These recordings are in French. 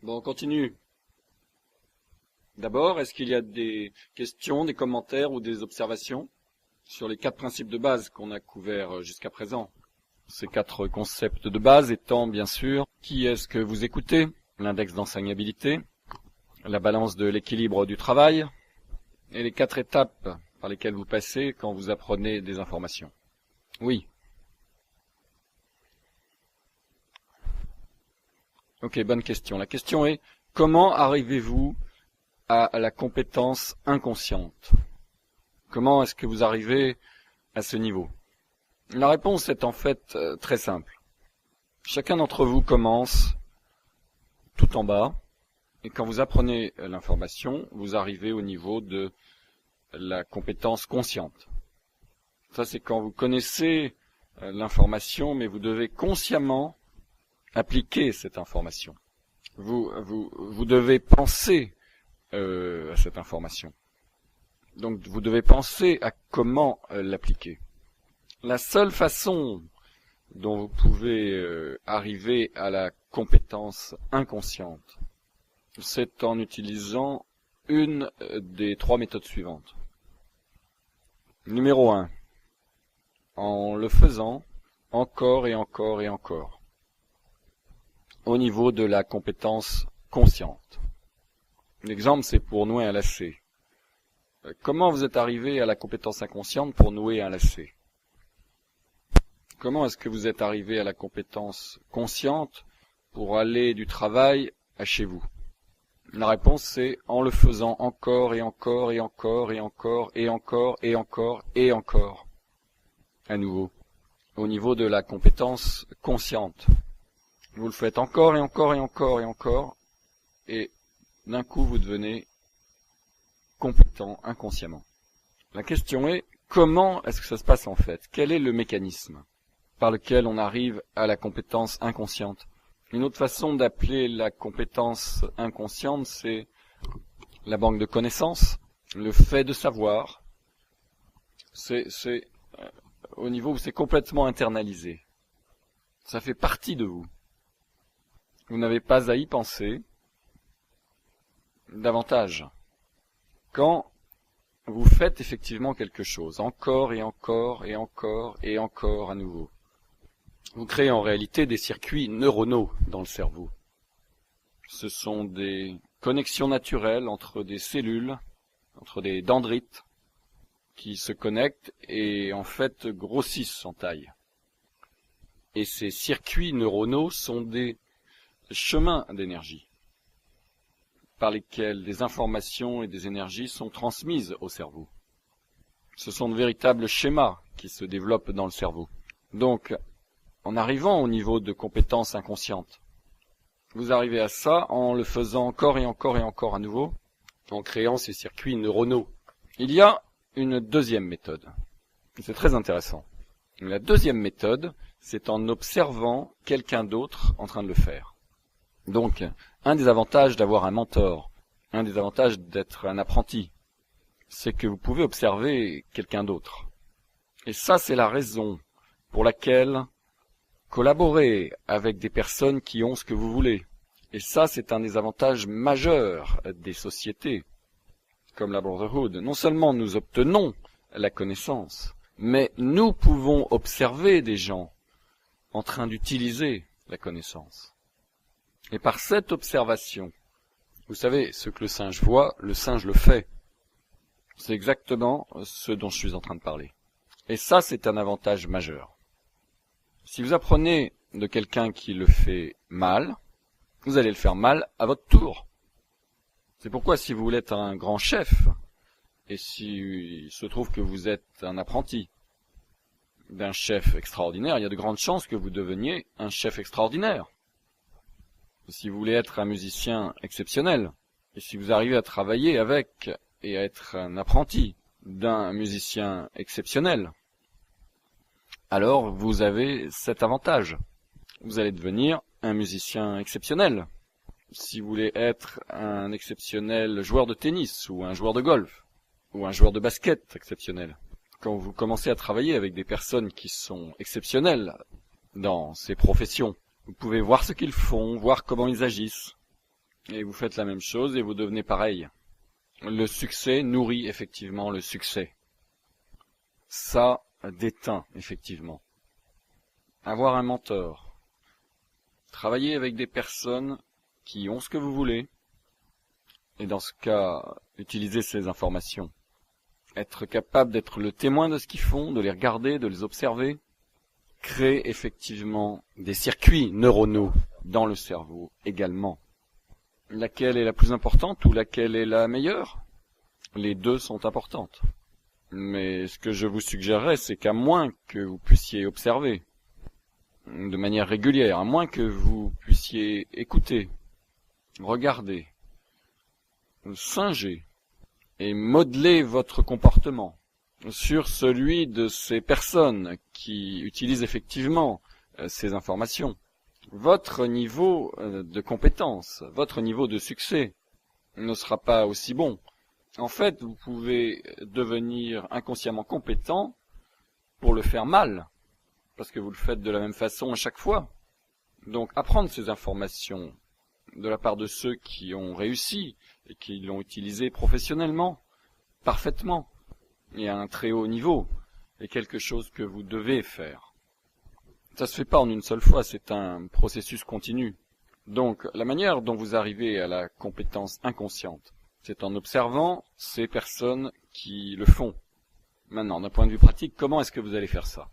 Bon, on continue. D'abord, est-ce qu'il y a des questions, des commentaires ou des observations sur les 4 principes de base qu'on a couverts jusqu'à présent? Ces 4 concepts de base étant, bien sûr, qui est-ce que vous écoutez, l'index d'enseignabilité, la balance de l'équilibre du travail, et les 4 étapes par lesquelles vous passez quand vous apprenez des informations. Oui. Ok, bonne question. La question est, comment arrivez-vous à la compétence inconsciente? Comment est-ce que vous arrivez à ce niveau? La réponse est en fait très simple. Chacun d'entre vous commence tout en bas, et quand vous apprenez l'information, vous arrivez au niveau de la compétence consciente. Ça, c'est quand vous connaissez l'information, mais vous devez consciemment appliquer cette information. Vous devez penser à cette information. Donc, vous devez penser à comment l'appliquer. La seule façon dont vous pouvez arriver à la compétence inconsciente, c'est en utilisant une des 3 méthodes suivantes. Numéro 1, en le faisant encore et encore et encore, au niveau de la compétence consciente. L'exemple, c'est pour nouer un lacet. Comment vous êtes arrivé à la compétence inconsciente pour nouer un lacet? Comment est-ce que vous êtes arrivé à la compétence consciente pour aller du travail à chez vous? La réponse, c'est en le faisant encore et encore et encore et encore et encore et encore et encore, à nouveau, au niveau de la compétence consciente. Vous le faites encore et encore et encore et encore, et d'un coup, vous devenez compétent inconsciemment. La question est, comment est-ce que ça se passe en fait? Quel est le mécanisme par lequel on arrive à la compétence inconsciente? Une autre façon d'appeler la compétence inconsciente, c'est la banque de connaissances, le fait de savoir. C'est au niveau où c'est complètement internalisé. Ça fait partie de vous. Vous n'avez pas à y penser davantage. Quand vous faites effectivement quelque chose, encore et encore et encore et encore à nouveau, vous créez en réalité des circuits neuronaux dans le cerveau. Ce sont des connexions naturelles entre des cellules, entre des dendrites, qui se connectent et en fait grossissent en taille. Et ces circuits neuronaux sont des chemins d'énergie par lesquels des informations et des énergies sont transmises au cerveau. Ce sont de véritables schémas qui se développent dans le cerveau. Donc, en arrivant au niveau de compétence inconsciente, vous arrivez à ça en le faisant encore et encore et encore à nouveau, en créant ces circuits neuronaux. Il y a une deuxième méthode. C'est très intéressant. La deuxième méthode, c'est en observant quelqu'un d'autre en train de le faire. Donc, un des avantages d'avoir un mentor, un des avantages d'être un apprenti, c'est que vous pouvez observer quelqu'un d'autre. Et ça, c'est la raison pour laquelle collaborer avec des personnes qui ont ce que vous voulez. Et ça, c'est un des avantages majeurs des sociétés, comme la Brotherhood. Non seulement nous obtenons la connaissance, mais nous pouvons observer des gens en train d'utiliser la connaissance. Et par cette observation, vous savez, ce que le singe voit, le singe le fait. C'est exactement ce dont je suis en train de parler. Et ça, c'est un avantage majeur. Si vous apprenez de quelqu'un qui le fait mal, vous allez le faire mal à votre tour. C'est pourquoi si vous voulez être un grand chef, et s'il se trouve que vous êtes un apprenti d'un chef extraordinaire, il y a de grandes chances que vous deveniez un chef extraordinaire. Si vous voulez être un musicien exceptionnel, et si vous arrivez à travailler avec et à être un apprenti d'un musicien exceptionnel, alors vous avez cet avantage. Vous allez devenir un musicien exceptionnel. Si vous voulez être un exceptionnel joueur de tennis ou un joueur de golf ou un joueur de basket exceptionnel, quand vous commencez à travailler avec des personnes qui sont exceptionnelles dans ces professions, vous pouvez voir ce qu'ils font, voir comment ils agissent. Et vous faites la même chose et vous devenez pareil. Le succès nourrit effectivement le succès. Ça déteint effectivement. Avoir un mentor. Travailler avec des personnes qui ont ce que vous voulez. Et dans ce cas, utiliser ces informations. Être capable d'être le témoin de ce qu'ils font, de les regarder, de les observer. Créer effectivement des circuits neuronaux dans le cerveau également. Laquelle est la plus importante ou laquelle est la meilleure? Les deux sont importantes. Mais ce que je vous suggérerais, c'est qu'à moins que vous puissiez observer de manière régulière, à moins que vous puissiez écouter, regarder, singer et modeler votre comportement sur celui de ces personnes qui utilisent effectivement ces informations, votre niveau de compétence, votre niveau de succès ne sera pas aussi bon. En fait, vous pouvez devenir inconsciemment compétent pour le faire mal, parce que vous le faites de la même façon à chaque fois. Donc, apprendre ces informations de la part de ceux qui ont réussi et qui l'ont utilisé professionnellement, parfaitement, et à un très haut niveau, est quelque chose que vous devez faire. Ça se fait pas en une seule fois, c'est un processus continu. Donc, la manière dont vous arrivez à la compétence inconsciente, c'est en observant ces personnes qui le font. Maintenant, d'un point de vue pratique, comment est-ce que vous allez faire ça?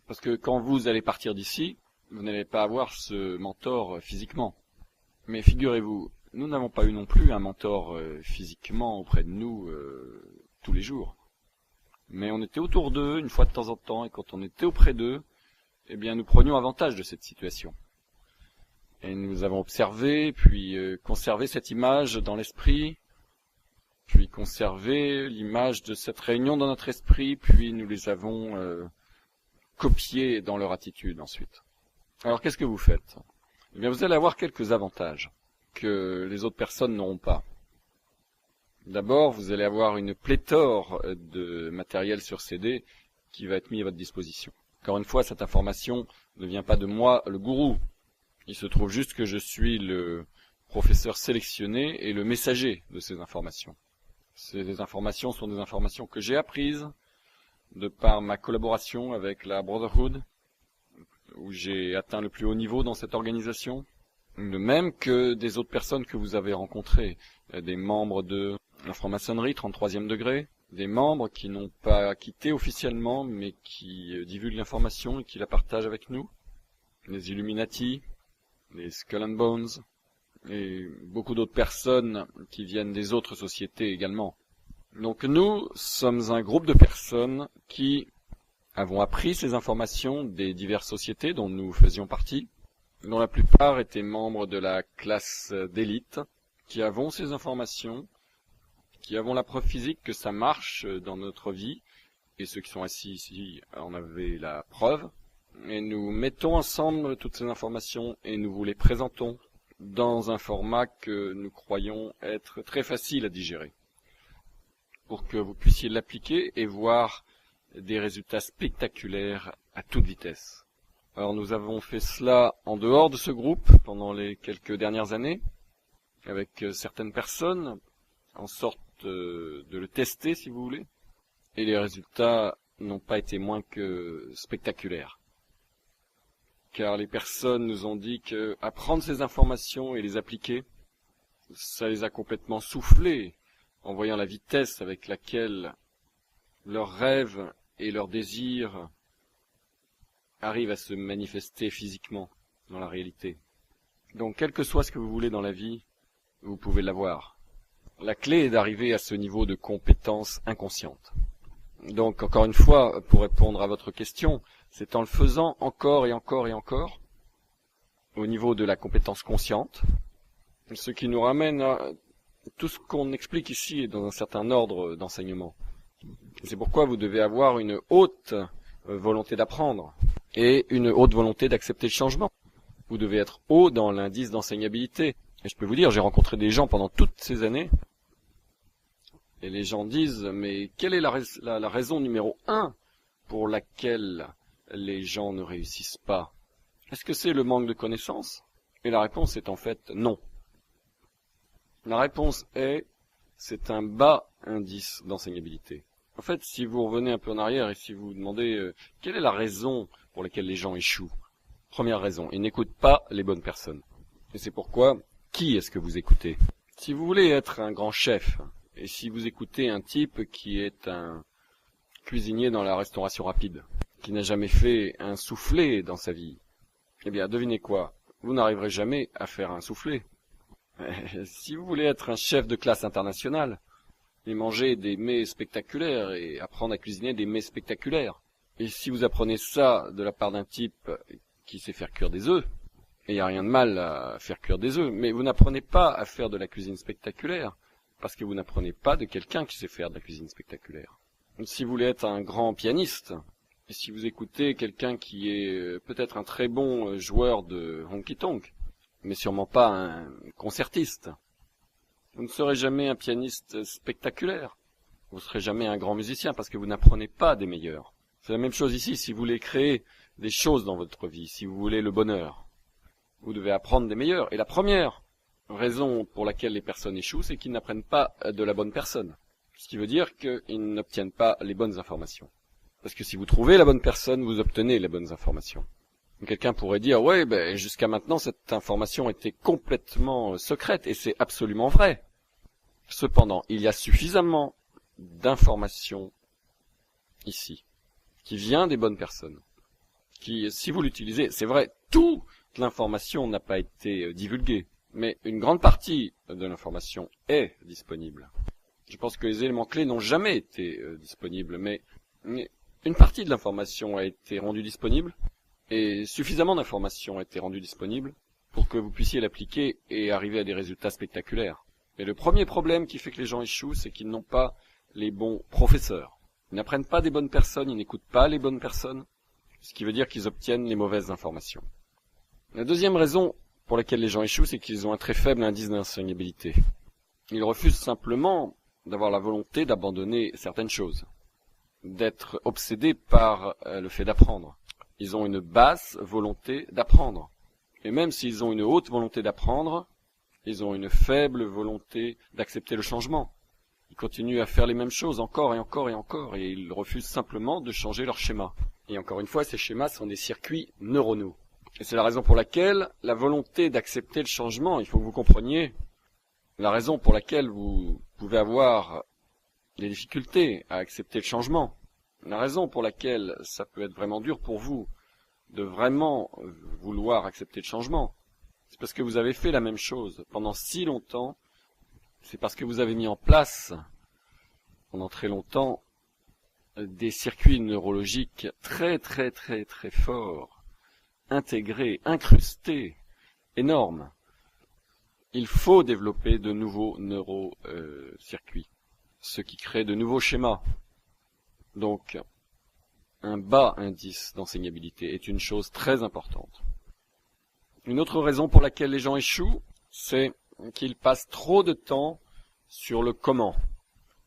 Parce que quand vous allez partir d'ici, vous n'allez pas avoir ce mentor physiquement. Mais figurez-vous, nous n'avons pas eu non plus un mentor physiquement auprès de nous tous les jours. Mais on était autour d'eux une fois de temps en temps, et quand on était auprès d'eux, eh bien nous prenions avantage de cette situation. Et nous avons observé, puis conservé cette image dans l'esprit, puis conservé l'image de cette réunion dans notre esprit, puis nous les avons copiés dans leur attitude ensuite. Alors qu'est-ce que vous faites? Eh bien vous allez avoir quelques avantages que les autres personnes n'auront pas. D'abord, vous allez avoir une pléthore de matériel sur CD qui va être mis à votre disposition. Encore une fois, cette information ne vient pas de moi, le gourou. Il se trouve juste que je suis le professeur sélectionné et le messager de ces informations. Ces informations sont des informations que j'ai apprises de par ma collaboration avec la Brotherhood, où j'ai atteint le plus haut niveau dans cette organisation, de même que des autres personnes que vous avez rencontrées, des membres de la franc-maçonnerie 33e degré, des membres qui n'ont pas quitté officiellement, mais qui divulguent l'information et qui la partagent avec nous, les Illuminati, les Skull and Bones, et beaucoup d'autres personnes qui viennent des autres sociétés également. Donc nous sommes un groupe de personnes qui avons appris ces informations des diverses sociétés dont nous faisions partie, dont la plupart étaient membres de la classe d'élite, qui avons ces informations, qui avons la preuve physique que ça marche dans notre vie, et ceux qui sont assis ici en avaient la preuve, et nous mettons ensemble toutes ces informations et nous vous les présentons dans un format que nous croyons être très facile à digérer, pour que vous puissiez l'appliquer et voir des résultats spectaculaires à toute vitesse. Alors nous avons fait cela en dehors de ce groupe pendant les quelques dernières années, avec certaines personnes, en sorte de le tester si vous voulez, et les résultats n'ont pas été moins que spectaculaires. Car les personnes nous ont dit que apprendre ces informations et les appliquer, ça les a complètement soufflés, en voyant la vitesse avec laquelle leurs rêves et leurs désirs arrivent à se manifester physiquement dans la réalité. Donc, quel que soit ce que vous voulez dans la vie, vous pouvez l'avoir. La clé est d'arriver à ce niveau de compétence inconsciente. Donc, encore une fois, pour répondre à votre question, c'est en le faisant encore et encore et encore, au niveau de la compétence consciente, ce qui nous ramène à tout ce qu'on explique ici est dans un certain ordre d'enseignement. C'est pourquoi vous devez avoir une haute volonté d'apprendre et une haute volonté d'accepter le changement. Vous devez être haut dans l'indice d'enseignabilité. Et je peux vous dire, j'ai rencontré des gens pendant toutes ces années, et les gens disent, mais quelle est la raison numéro 1 pour laquelle les gens ne réussissent pas? Est-ce que c'est le manque de connaissances? Et la réponse est en fait non. La réponse est, c'est un bas indice d'enseignabilité. En fait, si vous revenez un peu en arrière et si vous vous demandez quelle est la raison pour laquelle les gens échouent, première raison, ils n'écoutent pas les bonnes personnes. Et c'est pourquoi, qui est-ce que vous écoutez? Si vous voulez être un grand chef, et si vous écoutez un type qui est un cuisinier dans la restauration rapide, qui n'a jamais fait un soufflé dans sa vie, eh bien, devinez quoi? Vous n'arriverez jamais à faire un soufflé. Si vous voulez être un chef de classe internationale, et manger des mets spectaculaires et apprendre à cuisiner des mets spectaculaires, et si vous apprenez ça de la part d'un type qui sait faire cuire des œufs, et il n'y a rien de mal à faire cuire des œufs, mais vous n'apprenez pas à faire de la cuisine spectaculaire, parce que vous n'apprenez pas de quelqu'un qui sait faire de la cuisine spectaculaire. Si vous voulez être un grand pianiste, et si vous écoutez quelqu'un qui est peut-être un très bon joueur de honky-tonk, mais sûrement pas un concertiste, vous ne serez jamais un pianiste spectaculaire. Vous ne serez jamais un grand musicien parce que vous n'apprenez pas des meilleurs. C'est la même chose ici, si vous voulez créer des choses dans votre vie, si vous voulez le bonheur, vous devez apprendre des meilleurs. Et la première raison pour laquelle les personnes échouent, c'est qu'ils n'apprennent pas de la bonne personne. Ce qui veut dire qu'ils n'obtiennent pas les bonnes informations. Parce que si vous trouvez la bonne personne, vous obtenez les bonnes informations. Quelqu'un pourrait dire, ouais, jusqu'à maintenant, cette information était complètement secrète, et c'est absolument vrai. Cependant, il y a suffisamment d'informations ici, qui vient des bonnes personnes, qui, si vous l'utilisez, c'est vrai, toute l'information n'a pas été divulguée, mais une grande partie de l'information est disponible. Je pense que les éléments clés n'ont jamais été disponibles, mais une partie de l'information a été rendue disponible, et suffisamment d'informations a été rendue disponible pour que vous puissiez l'appliquer et arriver à des résultats spectaculaires. Et le premier problème qui fait que les gens échouent, c'est qu'ils n'ont pas les bons professeurs. Ils n'apprennent pas des bonnes personnes, ils n'écoutent pas les bonnes personnes, ce qui veut dire qu'ils obtiennent les mauvaises informations. La deuxième raison pour laquelle les gens échouent, c'est qu'ils ont un très faible indice d'enseignabilité. Ils refusent simplement d'avoir la volonté d'abandonner certaines choses, d'être obsédés par le fait d'apprendre. Ils ont une basse volonté d'apprendre. Et même s'ils ont une haute volonté d'apprendre, ils ont une faible volonté d'accepter le changement. Ils continuent à faire les mêmes choses encore et encore et encore, et ils refusent simplement de changer leur schéma. Et encore une fois, ces schémas sont des circuits neuronaux. Et c'est la raison pour laquelle la volonté d'accepter le changement, il faut que vous compreniez, la raison pour laquelle vous pouvez avoir des difficultés à accepter le changement, la raison pour laquelle ça peut être vraiment dur pour vous de vraiment vouloir accepter le changement, c'est parce que vous avez fait la même chose pendant si longtemps, c'est parce que vous avez mis en place pendant très longtemps des circuits neurologiques très très très très forts, intégrés, incrustés, énormes. Il faut développer de nouveaux neurocircuits, ce qui crée de nouveaux schémas. Donc, un bas indice d'enseignabilité est une chose très importante. Une autre raison pour laquelle les gens échouent, c'est qu'ils passent trop de temps sur le comment.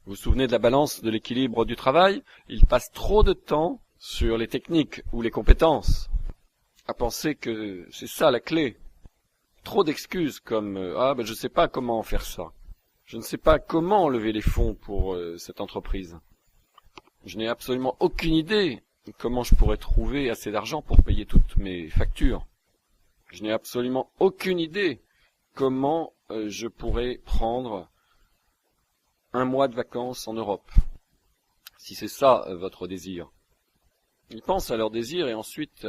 Vous vous souvenez de la balance de l'équilibre du travail? Ils passent trop de temps sur les techniques ou les compétences, à penser que c'est ça la clé. Trop d'excuses comme je ne sais pas comment faire ça. Je ne sais pas comment lever les fonds pour cette entreprise. Je n'ai absolument aucune idée de comment je pourrais trouver assez d'argent pour payer toutes mes factures. Je n'ai absolument aucune idée comment je pourrais prendre un mois de vacances en Europe, si c'est ça votre désir. Ils pensent à leur désir et ensuite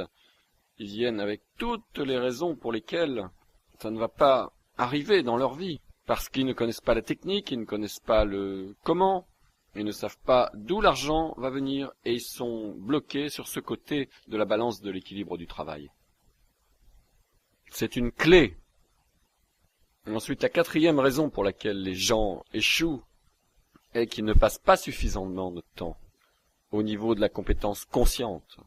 ils viennent avec toutes les raisons pour lesquelles ça ne va pas arriver dans leur vie. Parce qu'ils ne connaissent pas la technique, ils ne connaissent pas le comment, ils ne savent pas d'où l'argent va venir et ils sont bloqués sur ce côté de la balance de l'équilibre du travail. C'est une clé. Et ensuite, la quatrième raison pour laquelle les gens échouent est qu'ils ne passent pas suffisamment de temps au niveau de la compétence consciente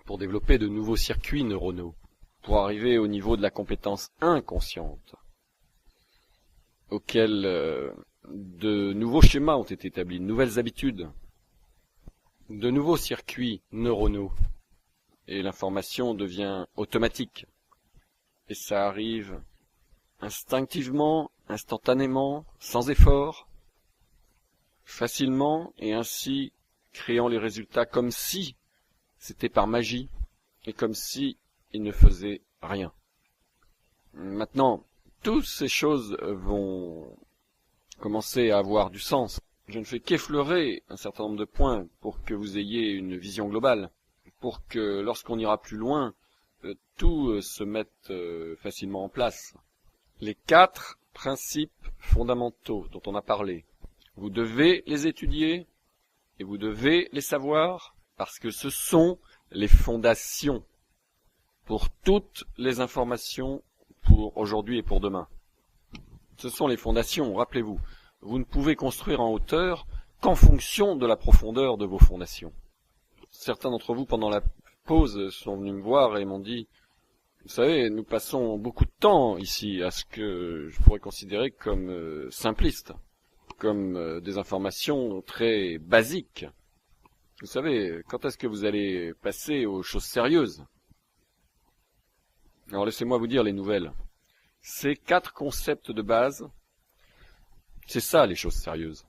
pour développer de nouveaux circuits neuronaux, pour arriver au niveau de la compétence inconsciente, auquel de nouveaux schémas ont été établis, de nouvelles habitudes, de nouveaux circuits neuronaux, et l'information devient automatique. Et ça arrive instinctivement, instantanément, sans effort, facilement, et ainsi créant les résultats comme si c'était par magie, et comme si il ne faisait rien. Maintenant, toutes ces choses vont commencer à avoir du sens. Je ne fais qu'effleurer un certain nombre de points pour que vous ayez une vision globale, pour que lorsqu'on ira plus loin, tout se mette facilement en place. Les 4 principes fondamentaux dont on a parlé, vous devez les étudier et vous devez les savoir parce que ce sont les fondations pour toutes les informations pour aujourd'hui et pour demain. Ce sont les fondations, rappelez-vous. Vous ne pouvez construire en hauteur qu'en fonction de la profondeur de vos fondations. Certains d'entre vous, pendant la pause, sont venus me voir et m'ont dit « Vous savez, nous passons beaucoup de temps ici à ce que je pourrais considérer comme simpliste, comme des informations très basiques. Vous savez, quand est-ce que vous allez passer aux choses sérieuses ?» Alors laissez-moi vous dire les nouvelles. Ces 4 concepts de base, c'est ça les choses sérieuses.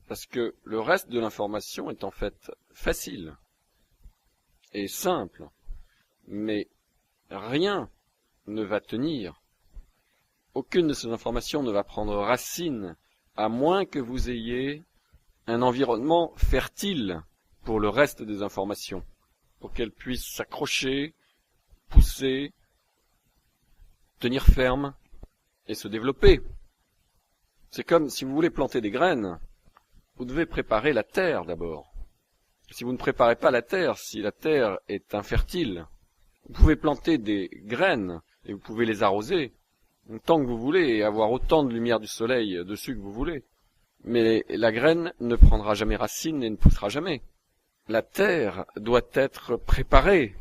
Parce que le reste de l'information est en fait facile et simple, mais rien ne va tenir. Aucune de ces informations ne va prendre racine, à moins que vous ayez un environnement fertile pour le reste des informations, pour qu'elles puissent s'accrocher, pousser, tenir ferme et se développer. C'est comme si vous voulez planter des graines, vous devez préparer la terre d'abord. Si vous ne préparez pas la terre, si la terre est infertile, vous pouvez planter des graines et vous pouvez les arroser tant que vous voulez et avoir autant de lumière du soleil dessus que vous voulez. Mais la graine ne prendra jamais racine et ne poussera jamais. La terre doit être préparée.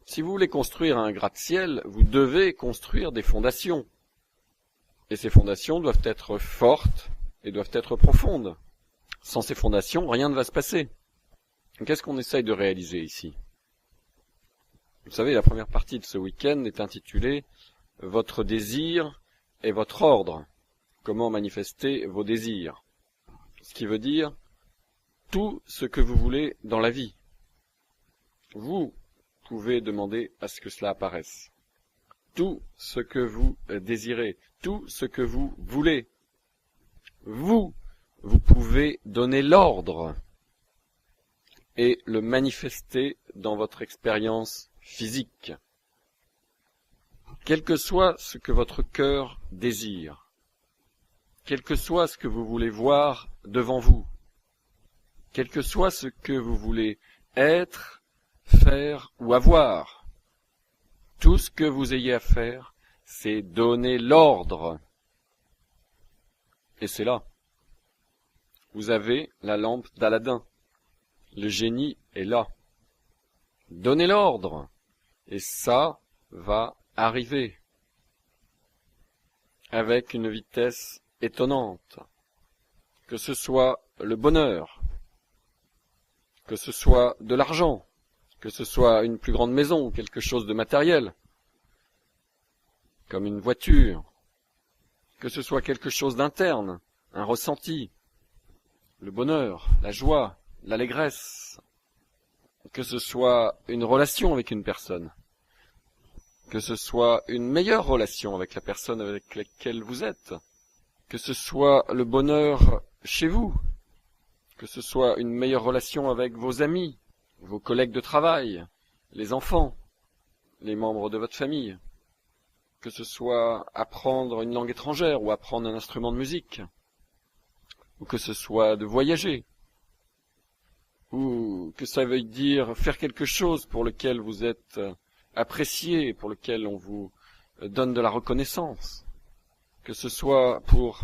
Si vous voulez construire un gratte-ciel, vous devez construire des fondations. Et ces fondations doivent être fortes et doivent être profondes. Sans ces fondations, rien ne va se passer. Qu'est-ce qu'on essaye de réaliser ici? Vous savez, la première partie de ce week-end est intitulée « Votre désir et votre ordre ». Comment manifester vos désirs. Ce qui veut dire tout ce que vous voulez dans la vie. Vous pouvez demander à ce que cela apparaisse. Tout ce que vous désirez, tout ce que vous voulez. Vous pouvez donner l'ordre et le manifester dans votre expérience physique. Quel que soit ce que votre cœur désire, quel que soit ce que vous voulez voir devant vous, quel que soit ce que vous voulez être, faire ou avoir, tout ce que vous ayez à faire, c'est donner l'ordre. Et c'est là. Vous avez la lampe d'Aladin. Le génie est là. Donnez l'ordre. Et ça va arriver. Avec une vitesse étonnante. Que ce soit le bonheur, que ce soit de l'argent, que ce soit une plus grande maison, quelque chose de matériel, comme une voiture, que ce soit quelque chose d'interne, un ressenti, le bonheur, la joie, l'allégresse, que ce soit une relation avec une personne, que ce soit une meilleure relation avec la personne avec laquelle vous êtes, que ce soit le bonheur chez vous, que ce soit une meilleure relation avec vos amis, vos collègues de travail, les enfants, les membres de votre famille, que ce soit apprendre une langue étrangère ou apprendre un instrument de musique, ou que ce soit de voyager, ou que ça veuille dire faire quelque chose pour lequel vous êtes apprécié, pour lequel on vous donne de la reconnaissance, que ce soit pour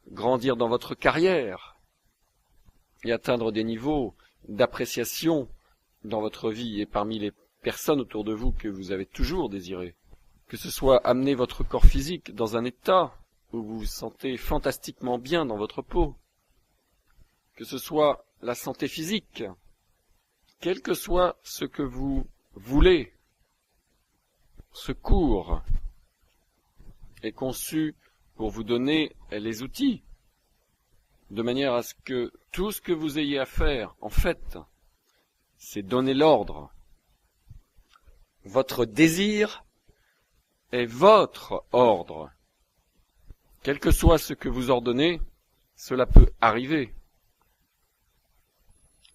grandir dans votre carrière et atteindre des niveaux d'appréciation dans votre vie et parmi les personnes autour de vous que vous avez toujours désiré, que ce soit amener votre corps physique dans un état où vous vous sentez fantastiquement bien dans votre peau, que ce soit la santé physique, quel que soit ce que vous voulez, ce cours est conçu pour vous donner les outils, de manière à ce que tout ce que vous ayez à faire, en fait, c'est donner l'ordre. Votre désir est votre ordre. Quel que soit ce que vous ordonnez, cela peut arriver.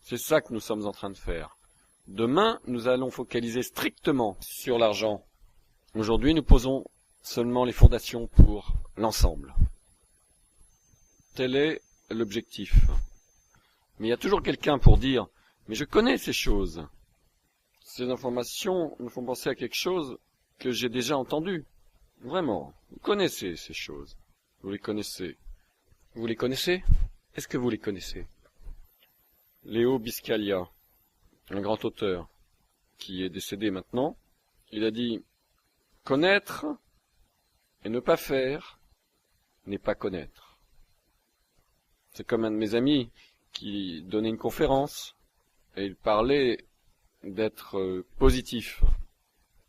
C'est ça que nous sommes en train de faire. Demain, nous allons focaliser strictement sur l'argent. Aujourd'hui, nous posons seulement les fondations pour l'ensemble. Tel est l'objectif. Mais il y a toujours quelqu'un pour dire « Mais je connais ces choses. Ces informations me font penser à quelque chose que j'ai déjà entendu. » Vraiment, vous connaissez ces choses. Vous les connaissez. Vous les connaissez? Est-ce que vous les connaissez? Léo Biscaglia, un grand auteur qui est décédé maintenant, il a dit « Connaître et ne pas faire n'est pas connaître. » C'est comme un de mes amis qui donnait une conférence et il parlait d'être positif.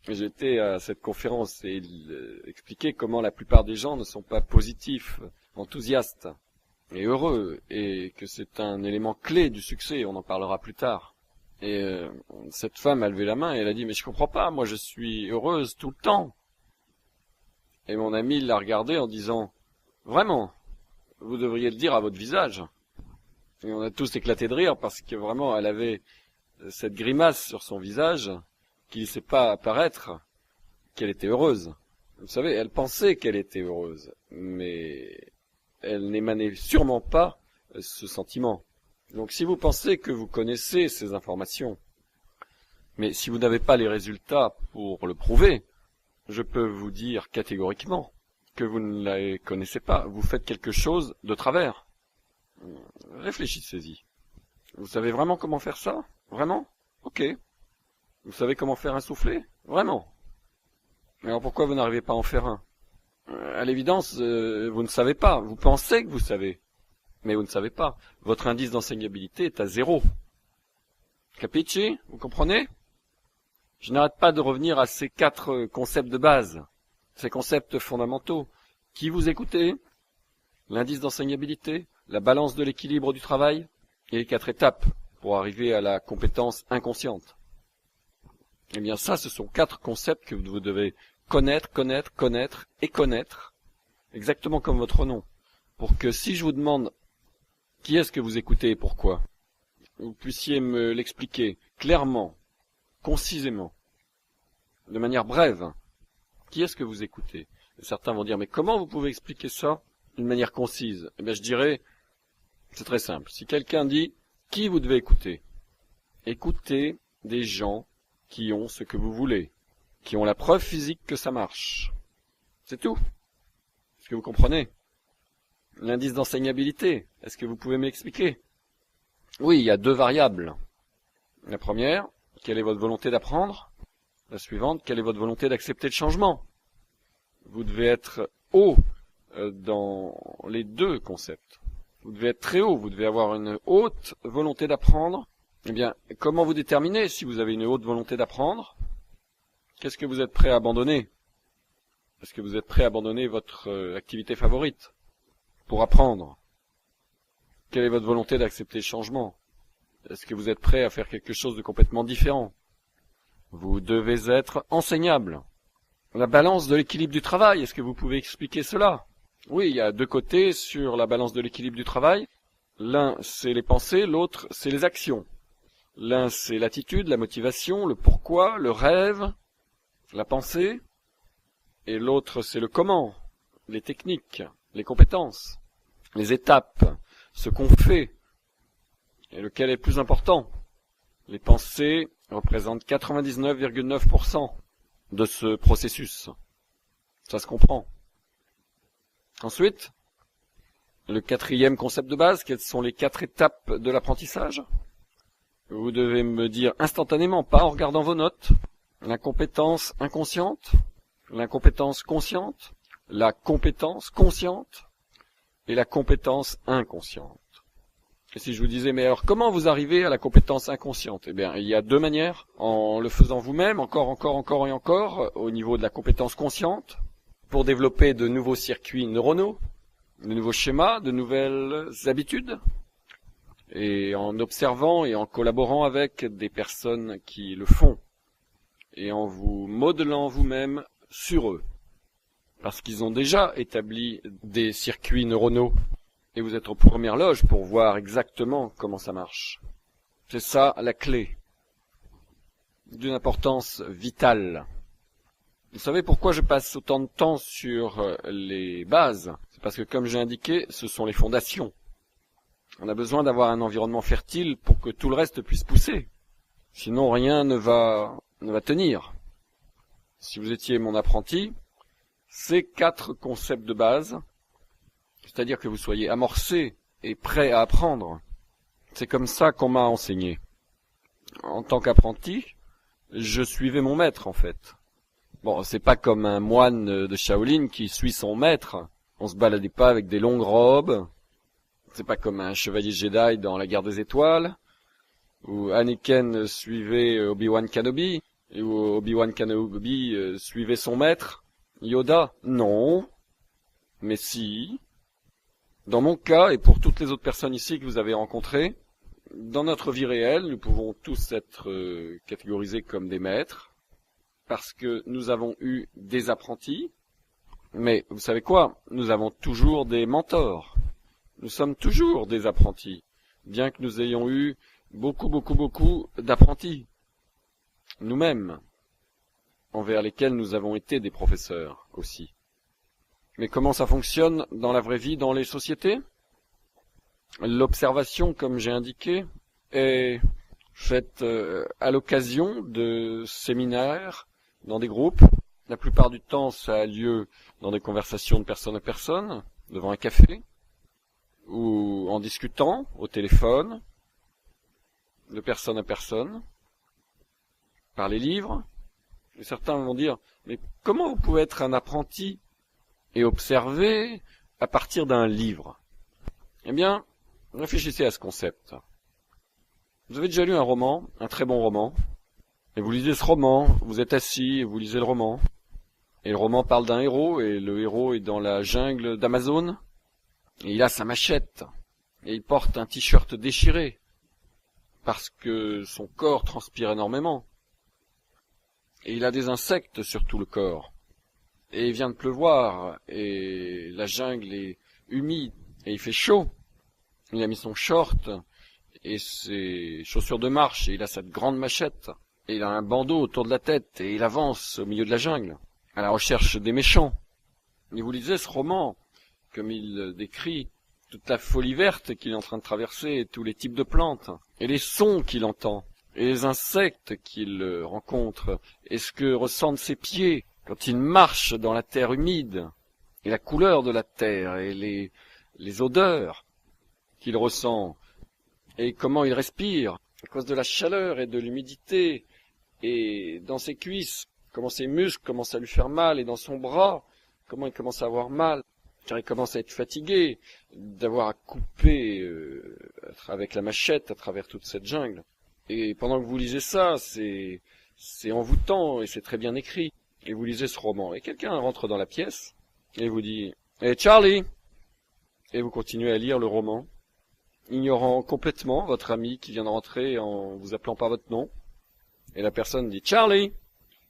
J'étais à cette conférence et il expliquait comment la plupart des gens ne sont pas positifs, enthousiastes et heureux, et que c'est un élément clé du succès, on en parlera plus tard. Et cette femme a levé la main et elle a dit « Mais je comprends pas, moi je suis heureuse tout le temps. » Et mon ami l'a regardé en disant « Vraiment, vous devriez le dire à votre visage. » Et on a tous éclaté de rire parce que vraiment elle avait cette grimace sur son visage qui ne laissait pas apparaître qu'elle était heureuse. Vous savez, elle pensait qu'elle était heureuse, mais elle n'émanait sûrement pas ce sentiment. Donc si vous pensez que vous connaissez ces informations, mais si vous n'avez pas les résultats pour le prouver, je peux vous dire catégoriquement que vous ne les connaissez pas. Vous faites quelque chose de travers. Réfléchissez-y. Vous savez vraiment comment faire ça? Vraiment? Ok. Vous savez comment faire un soufflet? Vraiment? Alors pourquoi vous n'arrivez pas à en faire un? À l'évidence, vous ne savez pas. Vous pensez que vous savez, mais vous ne savez pas. Votre indice d'enseignabilité est à 0. Capisci? Vous comprenez? Je n'arrête pas de revenir à ces 4 concepts de base, ces concepts fondamentaux. Qui vous écoutez? L'indice d'enseignabilité, la balance de l'équilibre du travail, et les 4 étapes pour arriver à la compétence inconsciente. Eh bien ça, ce sont 4 concepts que vous devez connaître, exactement comme votre nom, pour que si je vous demande qui est-ce que vous écoutez et pourquoi, vous puissiez me l'expliquer clairement, concisément, de manière brève. Qui est-ce que vous écoutez? Et certains vont dire, mais comment vous pouvez expliquer ça d'une manière concise? Eh bien je dirais, c'est très simple. Si quelqu'un dit, qui vous devez écouter? Écoutez des gens qui ont ce que vous voulez, qui ont la preuve physique que ça marche. C'est tout. Est-ce que vous comprenez? L'indice d'enseignabilité, est-ce que vous pouvez m'expliquer? Oui, il y a 2 variables. La première, quelle est votre volonté d'apprendre? La suivante, quelle est votre volonté d'accepter le changement? Vous devez être haut dans les 2 concepts. Vous devez être très haut, vous devez avoir une haute volonté d'apprendre. Eh bien, comment vous déterminez si vous avez une haute volonté d'apprendre? Qu'est-ce que vous êtes prêt à abandonner? Est-ce que vous êtes prêt à abandonner votre activité favorite pour apprendre? Quelle est votre volonté d'accepter le changement? Est-ce que vous êtes prêt à faire quelque chose de complètement différent? Vous devez être enseignable. La balance de l'équilibre du travail, est-ce que vous pouvez expliquer cela? Oui, il y a 2 côtés sur la balance de l'équilibre du travail. L'un, c'est les pensées, l'autre, c'est les actions. L'un, c'est l'attitude, la motivation, le pourquoi, le rêve, la pensée. Et l'autre, c'est le comment, les techniques, les compétences, les étapes, ce qu'on fait. Et lequel est plus important? Les pensées représentent 99,9% de ce processus. Ça se comprend. Ensuite, le 4e concept de base, quelles sont les 4 étapes de l'apprentissage? Vous devez me dire instantanément, pas en regardant vos notes, la compétence inconsciente, la compétence consciente, la compétence consciente et la compétence inconsciente. Et si je vous disais, mais alors comment vous arrivez à la compétence inconsciente? Eh bien, il y a 2 manières, en le faisant vous-même, encore et encore, au niveau de la compétence consciente, pour développer de nouveaux circuits neuronaux, de nouveaux schémas, de nouvelles habitudes, et en observant et en collaborant avec des personnes qui le font, et en vous modelant vous-même sur eux, parce qu'ils ont déjà établi des circuits neuronaux, et vous êtes aux premières loges pour voir exactement comment ça marche. C'est ça la clé, d'une importance vitale. Vous savez pourquoi je passe autant de temps sur les bases? C'est parce que, comme j'ai indiqué, ce sont les fondations. On a besoin d'avoir un environnement fertile pour que tout le reste puisse pousser. Sinon, rien ne va tenir. Si vous étiez mon apprenti, ces 4 concepts de base, c'est-à-dire que vous soyez amorcé et prêt à apprendre, c'est comme ça qu'on m'a enseigné. En tant qu'apprenti, je suivais mon maître, en fait. Bon, c'est pas comme un moine de Shaolin qui suit son maître. On se baladait pas avec des longues robes. C'est pas comme un chevalier Jedi dans la guerre des étoiles, où Anakin suivait Obi-Wan Kenobi, et où Obi-Wan Kenobi suivait son maître, Yoda. Non, mais si. Dans mon cas, et pour toutes les autres personnes ici que vous avez rencontrées, dans notre vie réelle, nous pouvons tous être catégorisés comme des maîtres, parce que nous avons eu des apprentis, mais vous savez quoi? Nous avons toujours des mentors. Nous sommes toujours des apprentis, bien que nous ayons eu beaucoup d'apprentis, nous-mêmes, envers lesquels nous avons été des professeurs aussi. Mais comment ça fonctionne dans la vraie vie, dans les sociétés? L'observation, comme j'ai indiqué, est faite à l'occasion de séminaires dans des groupes. La plupart du temps, ça a lieu dans des conversations de personne à personne, devant un café, ou en discutant au téléphone, de personne à personne, par les livres. Et certains vont dire, mais comment vous pouvez être un apprenti et observer à partir d'un livre? Eh bien, réfléchissez à ce concept. Vous avez déjà lu un roman, un très bon roman, et vous lisez ce roman, vous êtes assis et vous lisez le roman, et le roman parle d'un héros, et le héros est dans la jungle d'Amazon, et il a sa machette, et il porte un t-shirt déchiré, parce que son corps transpire énormément. Et il a des insectes sur tout le corps. Et il vient de pleuvoir, et la jungle est humide, et il fait chaud. Il a mis son short, et ses chaussures de marche, et il a cette grande machette, et il a un bandeau autour de la tête, et il avance au milieu de la jungle, à la recherche des méchants. Et vous lisez ce roman, comme il décrit toute la folie verte qu'il est en train de traverser, et tous les types de plantes, et les sons qu'il entend, et les insectes qu'il rencontre, et ce que ressentent ses pieds quand il marche dans la terre humide, et la couleur de la terre, et les odeurs qu'il ressent, et comment il respire, à cause de la chaleur et de l'humidité, et dans ses cuisses, comment ses muscles commencent à lui faire mal, et dans son bras, comment il commence à avoir mal, car il commence à être fatigué d'avoir à couper avec la machette à travers toute cette jungle. Et pendant que vous lisez ça, c'est envoûtant et c'est très bien écrit. Et vous lisez ce roman, et quelqu'un rentre dans la pièce et vous dit « Hey Charlie !» Et vous continuez à lire le roman, ignorant complètement votre ami qui vient de rentrer en vous appelant par votre nom. Et la personne dit « Charlie !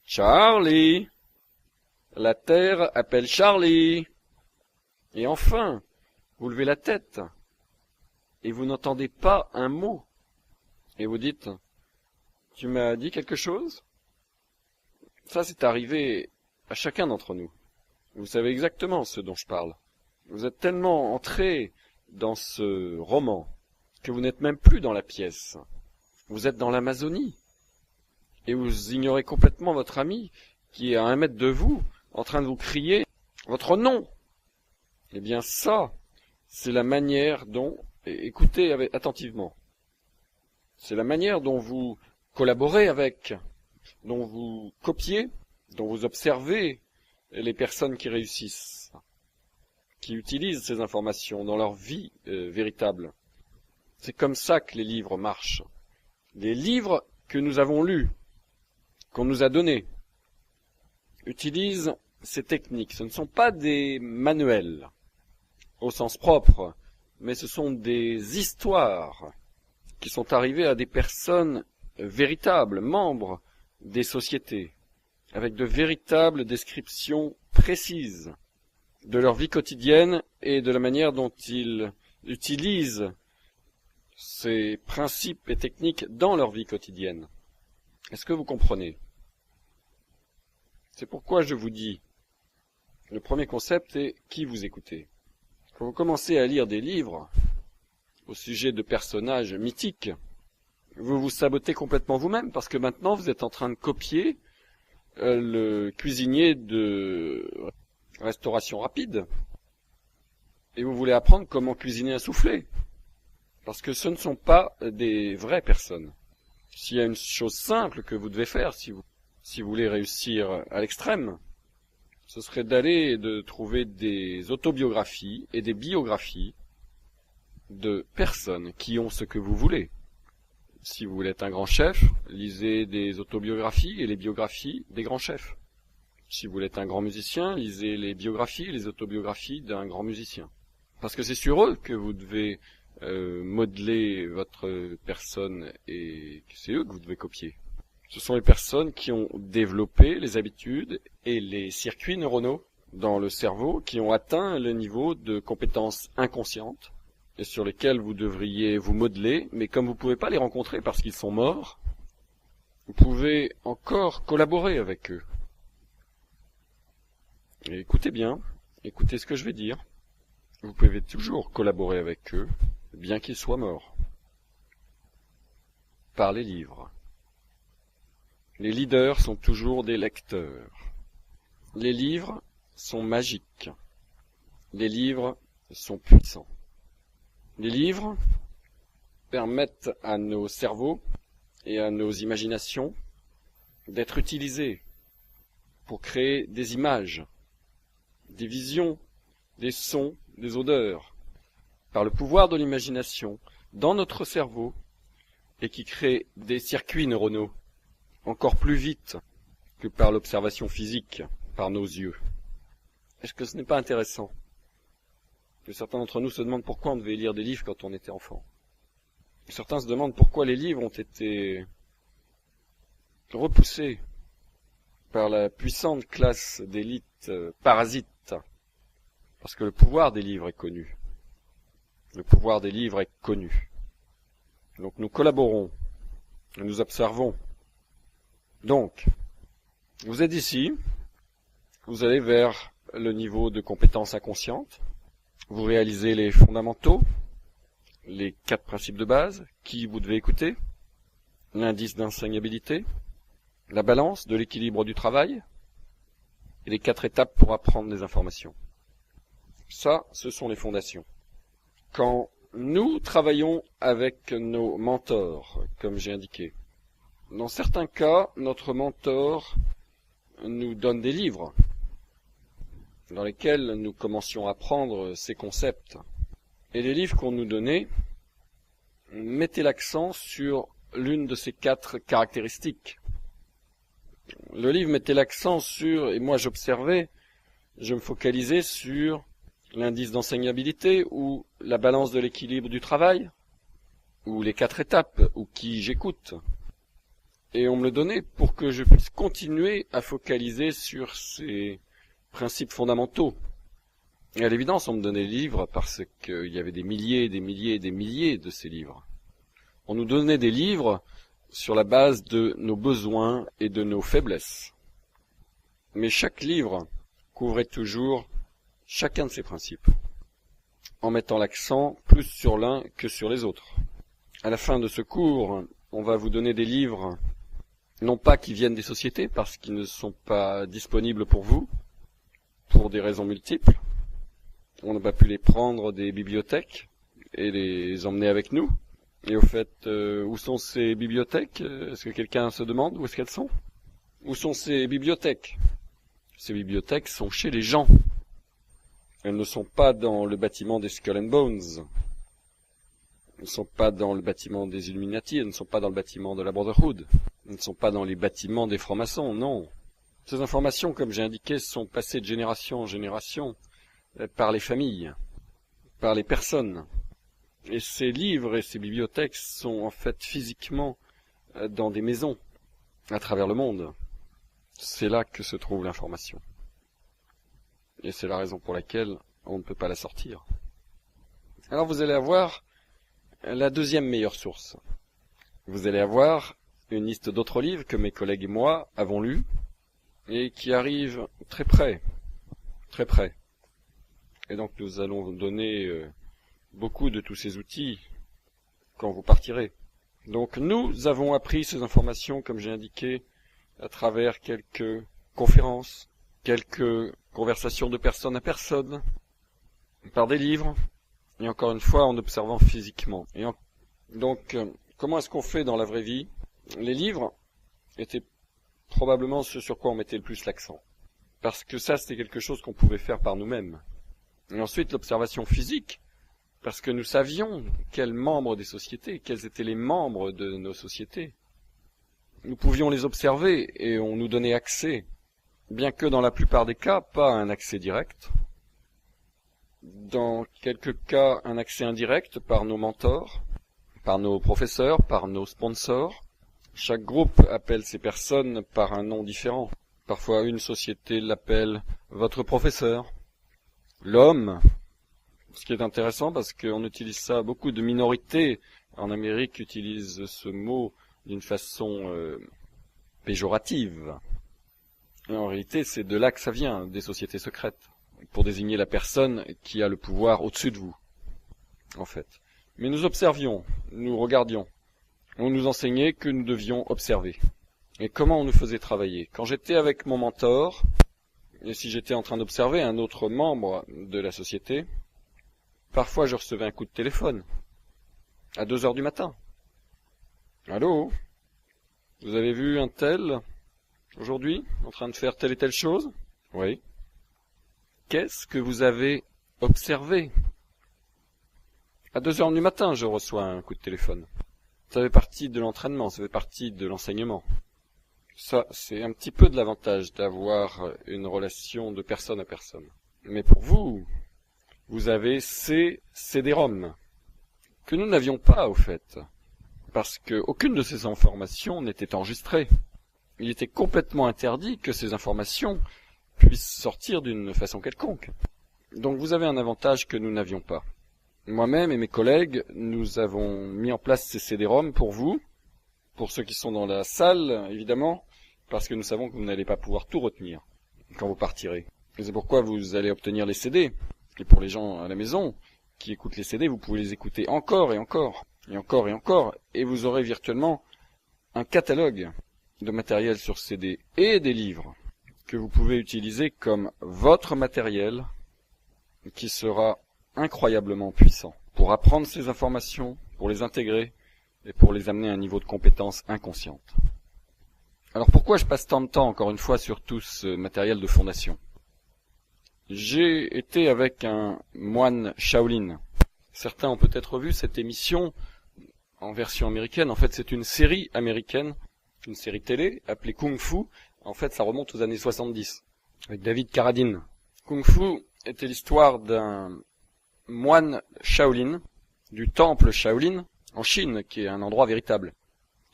Charlie ! La terre appelle Charlie !» Et enfin, vous levez la tête, et vous n'entendez pas un mot. Et vous dites, tu m'as dit quelque chose? Ça, c'est arrivé à chacun d'entre nous. Vous savez exactement ce dont je parle. Vous êtes tellement entré dans ce roman que vous n'êtes même plus dans la pièce. Vous êtes dans l'Amazonie. Et vous ignorez complètement votre ami qui est à 1 mètre de vous, en train de vous crier votre nom. Eh bien ça, c'est la manière dont, écoutez attentivement, c'est la manière dont vous collaborez avec, dont vous copiez, dont vous observez les personnes qui réussissent, qui utilisent ces informations dans leur vie véritable. C'est comme ça que les livres marchent. Les livres que nous avons lus, qu'on nous a donnés, utilisent ces techniques, ce ne sont pas des manuels au sens propre, mais ce sont des histoires qui sont arrivées à des personnes véritables, membres des sociétés, avec de véritables descriptions précises de leur vie quotidienne et de la manière dont ils utilisent ces principes et techniques dans leur vie quotidienne. Est-ce que vous comprenez? C'est pourquoi je vous dis, le premier concept est qui vous écoutez. Quand vous commencez à lire des livres au sujet de personnages mythiques, vous vous sabotez complètement vous-même parce que maintenant vous êtes en train de copier le cuisinier de restauration rapide et vous voulez apprendre comment cuisiner un soufflé parce que ce ne sont pas des vraies personnes. S'il y a une chose simple que vous devez faire si vous voulez réussir à l'extrême, ce serait d'aller et de trouver des autobiographies et des biographies de personnes qui ont ce que vous voulez. Si vous voulez être un grand chef, lisez des autobiographies et les biographies des grands chefs. Si vous voulez être un grand musicien, lisez les biographies et les autobiographies d'un grand musicien. Parce que c'est sur eux que vous devez modeler votre personne et c'est eux que vous devez copier. Ce sont les personnes qui ont développé les habitudes et les circuits neuronaux dans le cerveau qui ont atteint le niveau de compétences inconscientes et sur lesquels vous devriez vous modeler, mais comme vous ne pouvez pas les rencontrer parce qu'ils sont morts, vous pouvez encore collaborer avec eux. Et écoutez bien, écoutez ce que je vais dire. Vous pouvez toujours collaborer avec eux, bien qu'ils soient morts. Par les livres. Les leaders sont toujours des lecteurs. Les livres sont magiques. Les livres sont puissants. Les livres permettent à nos cerveaux et à nos imaginations d'être utilisés pour créer des images, des visions, des sons, des odeurs, par le pouvoir de l'imagination dans notre cerveau et qui crée des circuits neuronaux encore plus vite que par l'observation physique, par nos yeux. Est-ce que ce n'est pas intéressant que certains d'entre nous se demandent pourquoi on devait lire des livres quand on était enfant? Certains se demandent pourquoi les livres ont été repoussés par la puissante classe d'élite parasite, parce que le pouvoir des livres est connu. Le pouvoir des livres est connu. Donc nous collaborons, nous observons. Donc, vous êtes ici, vous allez vers le niveau de compétence inconsciente, vous réalisez les fondamentaux, les 4 principes de base, qui vous devez écouter, l'indice d'enseignabilité, la balance de l'équilibre du travail, et les 4 étapes pour apprendre des informations. Ça, ce sont les fondations. Quand nous travaillons avec nos mentors, comme j'ai indiqué, dans certains cas, notre mentor nous donne des livres dans lesquels nous commencions à apprendre ces concepts. Et les livres qu'on nous donnait mettaient l'accent sur l'une de ces 4 caractéristiques. Le livre mettait l'accent sur, et moi j'observais, je me focalisais sur l'indice d'enseignabilité ou la balance de l'équilibre du travail, ou les 4 étapes, ou qui j'écoute. Et on me le donnait pour que je puisse continuer à focaliser sur ces principes fondamentaux. Et à l'évidence, on me donnait des livres parce qu'il y avait des milliers et des milliers et des milliers de ces livres. On nous donnait des livres sur la base de nos besoins et de nos faiblesses. Mais chaque livre couvrait toujours chacun de ces principes, en mettant l'accent plus sur l'un que sur les autres. À la fin de ce cours, on va vous donner des livres, non pas qui viennent des sociétés, parce qu'ils ne sont pas disponibles pour vous, pour des raisons multiples. On n'a pas pu les prendre des bibliothèques et les emmener avec nous. Et au fait, où sont ces bibliothèques? Est-ce que quelqu'un se demande où est-ce qu'elles sont? Où sont ces bibliothèques? Ces bibliothèques sont chez les gens. Elles ne sont pas dans le bâtiment des Skull and Bones. Elles ne sont pas dans le bâtiment des Illuminati. Elles ne sont pas dans le bâtiment de la Brotherhood. Elles ne sont pas dans les bâtiments des francs-maçons, non. Ces informations, comme j'ai indiqué, sont passées de génération en génération par les familles, par les personnes. Et ces livres et ces bibliothèques sont en fait physiquement dans des maisons à travers le monde. C'est là que se trouve l'information. Et c'est la raison pour laquelle on ne peut pas la sortir. Alors vous allez avoir la deuxième meilleure source. Vous allez avoir une liste d'autres livres que mes collègues et moi avons lus et qui arrivent très près. Très près. Et donc nous allons vous donner beaucoup de tous ces outils quand vous partirez. Donc nous avons appris ces informations, comme j'ai indiqué, à travers quelques conférences, quelques conversations de personne à personne, par des livres, et encore une fois en observant physiquement. Donc, comment est-ce qu'on fait dans la vraie vie? Les livres étaient probablement ce sur quoi on mettait le plus l'accent. Parce que ça, c'était quelque chose qu'on pouvait faire par nous-mêmes. Et ensuite, l'observation physique, parce que nous savions quels membres des sociétés, quels étaient les membres de nos sociétés. Nous pouvions les observer et on nous donnait accès, bien que dans la plupart des cas, pas un accès direct. Dans quelques cas, un accès indirect par nos mentors, par nos professeurs, par nos sponsors. Chaque groupe appelle ces personnes par un nom différent. Parfois, une société l'appelle votre professeur, l'homme. Ce qui est intéressant parce qu'on utilise ça, beaucoup de minorités en Amérique utilisent ce mot d'une façon péjorative. Et en réalité, c'est de là que ça vient, des sociétés secrètes, pour désigner la personne qui a le pouvoir au-dessus de vous, en fait. Mais nous observions, nous regardions. On nous enseignait que nous devions observer. Et comment on nous faisait travailler? Quand j'étais avec mon mentor, et si j'étais en train d'observer un autre membre de la société, parfois je recevais un coup de téléphone, à 2 heures du matin. Allô? Vous avez vu un tel, aujourd'hui, en train de faire telle et telle chose? Oui. Qu'est-ce que vous avez observé? À 2 heures du matin, je reçois un coup de téléphone. Ça fait partie de l'entraînement, ça fait partie de l'enseignement. Ça, c'est un petit peu de l'avantage d'avoir une relation de personne à personne. Mais pour vous, vous avez ces CD-ROM, que nous n'avions pas, au fait, parce qu'aucune de ces informations n'était enregistrée. Il était complètement interdit que ces informations puissent sortir d'une façon quelconque. Donc vous avez un avantage que nous n'avions pas. Moi-même et mes collègues, nous avons mis en place ces CD-ROM pour vous, pour ceux qui sont dans la salle, évidemment, parce que nous savons que vous n'allez pas pouvoir tout retenir quand vous partirez. Et c'est pourquoi vous allez obtenir les CD. Et pour les gens à la maison qui écoutent les CD, vous pouvez les écouter encore et encore, et encore et encore, et vous aurez virtuellement un catalogue de matériel sur CD et des livres que vous pouvez utiliser comme votre matériel qui sera incroyablement puissant pour apprendre ces informations, pour les intégrer et pour les amener à un niveau de compétence inconsciente. Alors pourquoi je passe tant de temps, encore une fois, sur tout ce matériel de fondation? J'ai été avec un moine Shaolin. Certains ont peut-être vu cette émission en version américaine. En fait, c'est une série américaine, une série télé appelée Kung Fu. En fait, ça remonte aux années 70, avec David Carradine. Kung Fu était l'histoire d'un moine Shaolin, du temple Shaolin, en Chine, qui est un endroit véritable,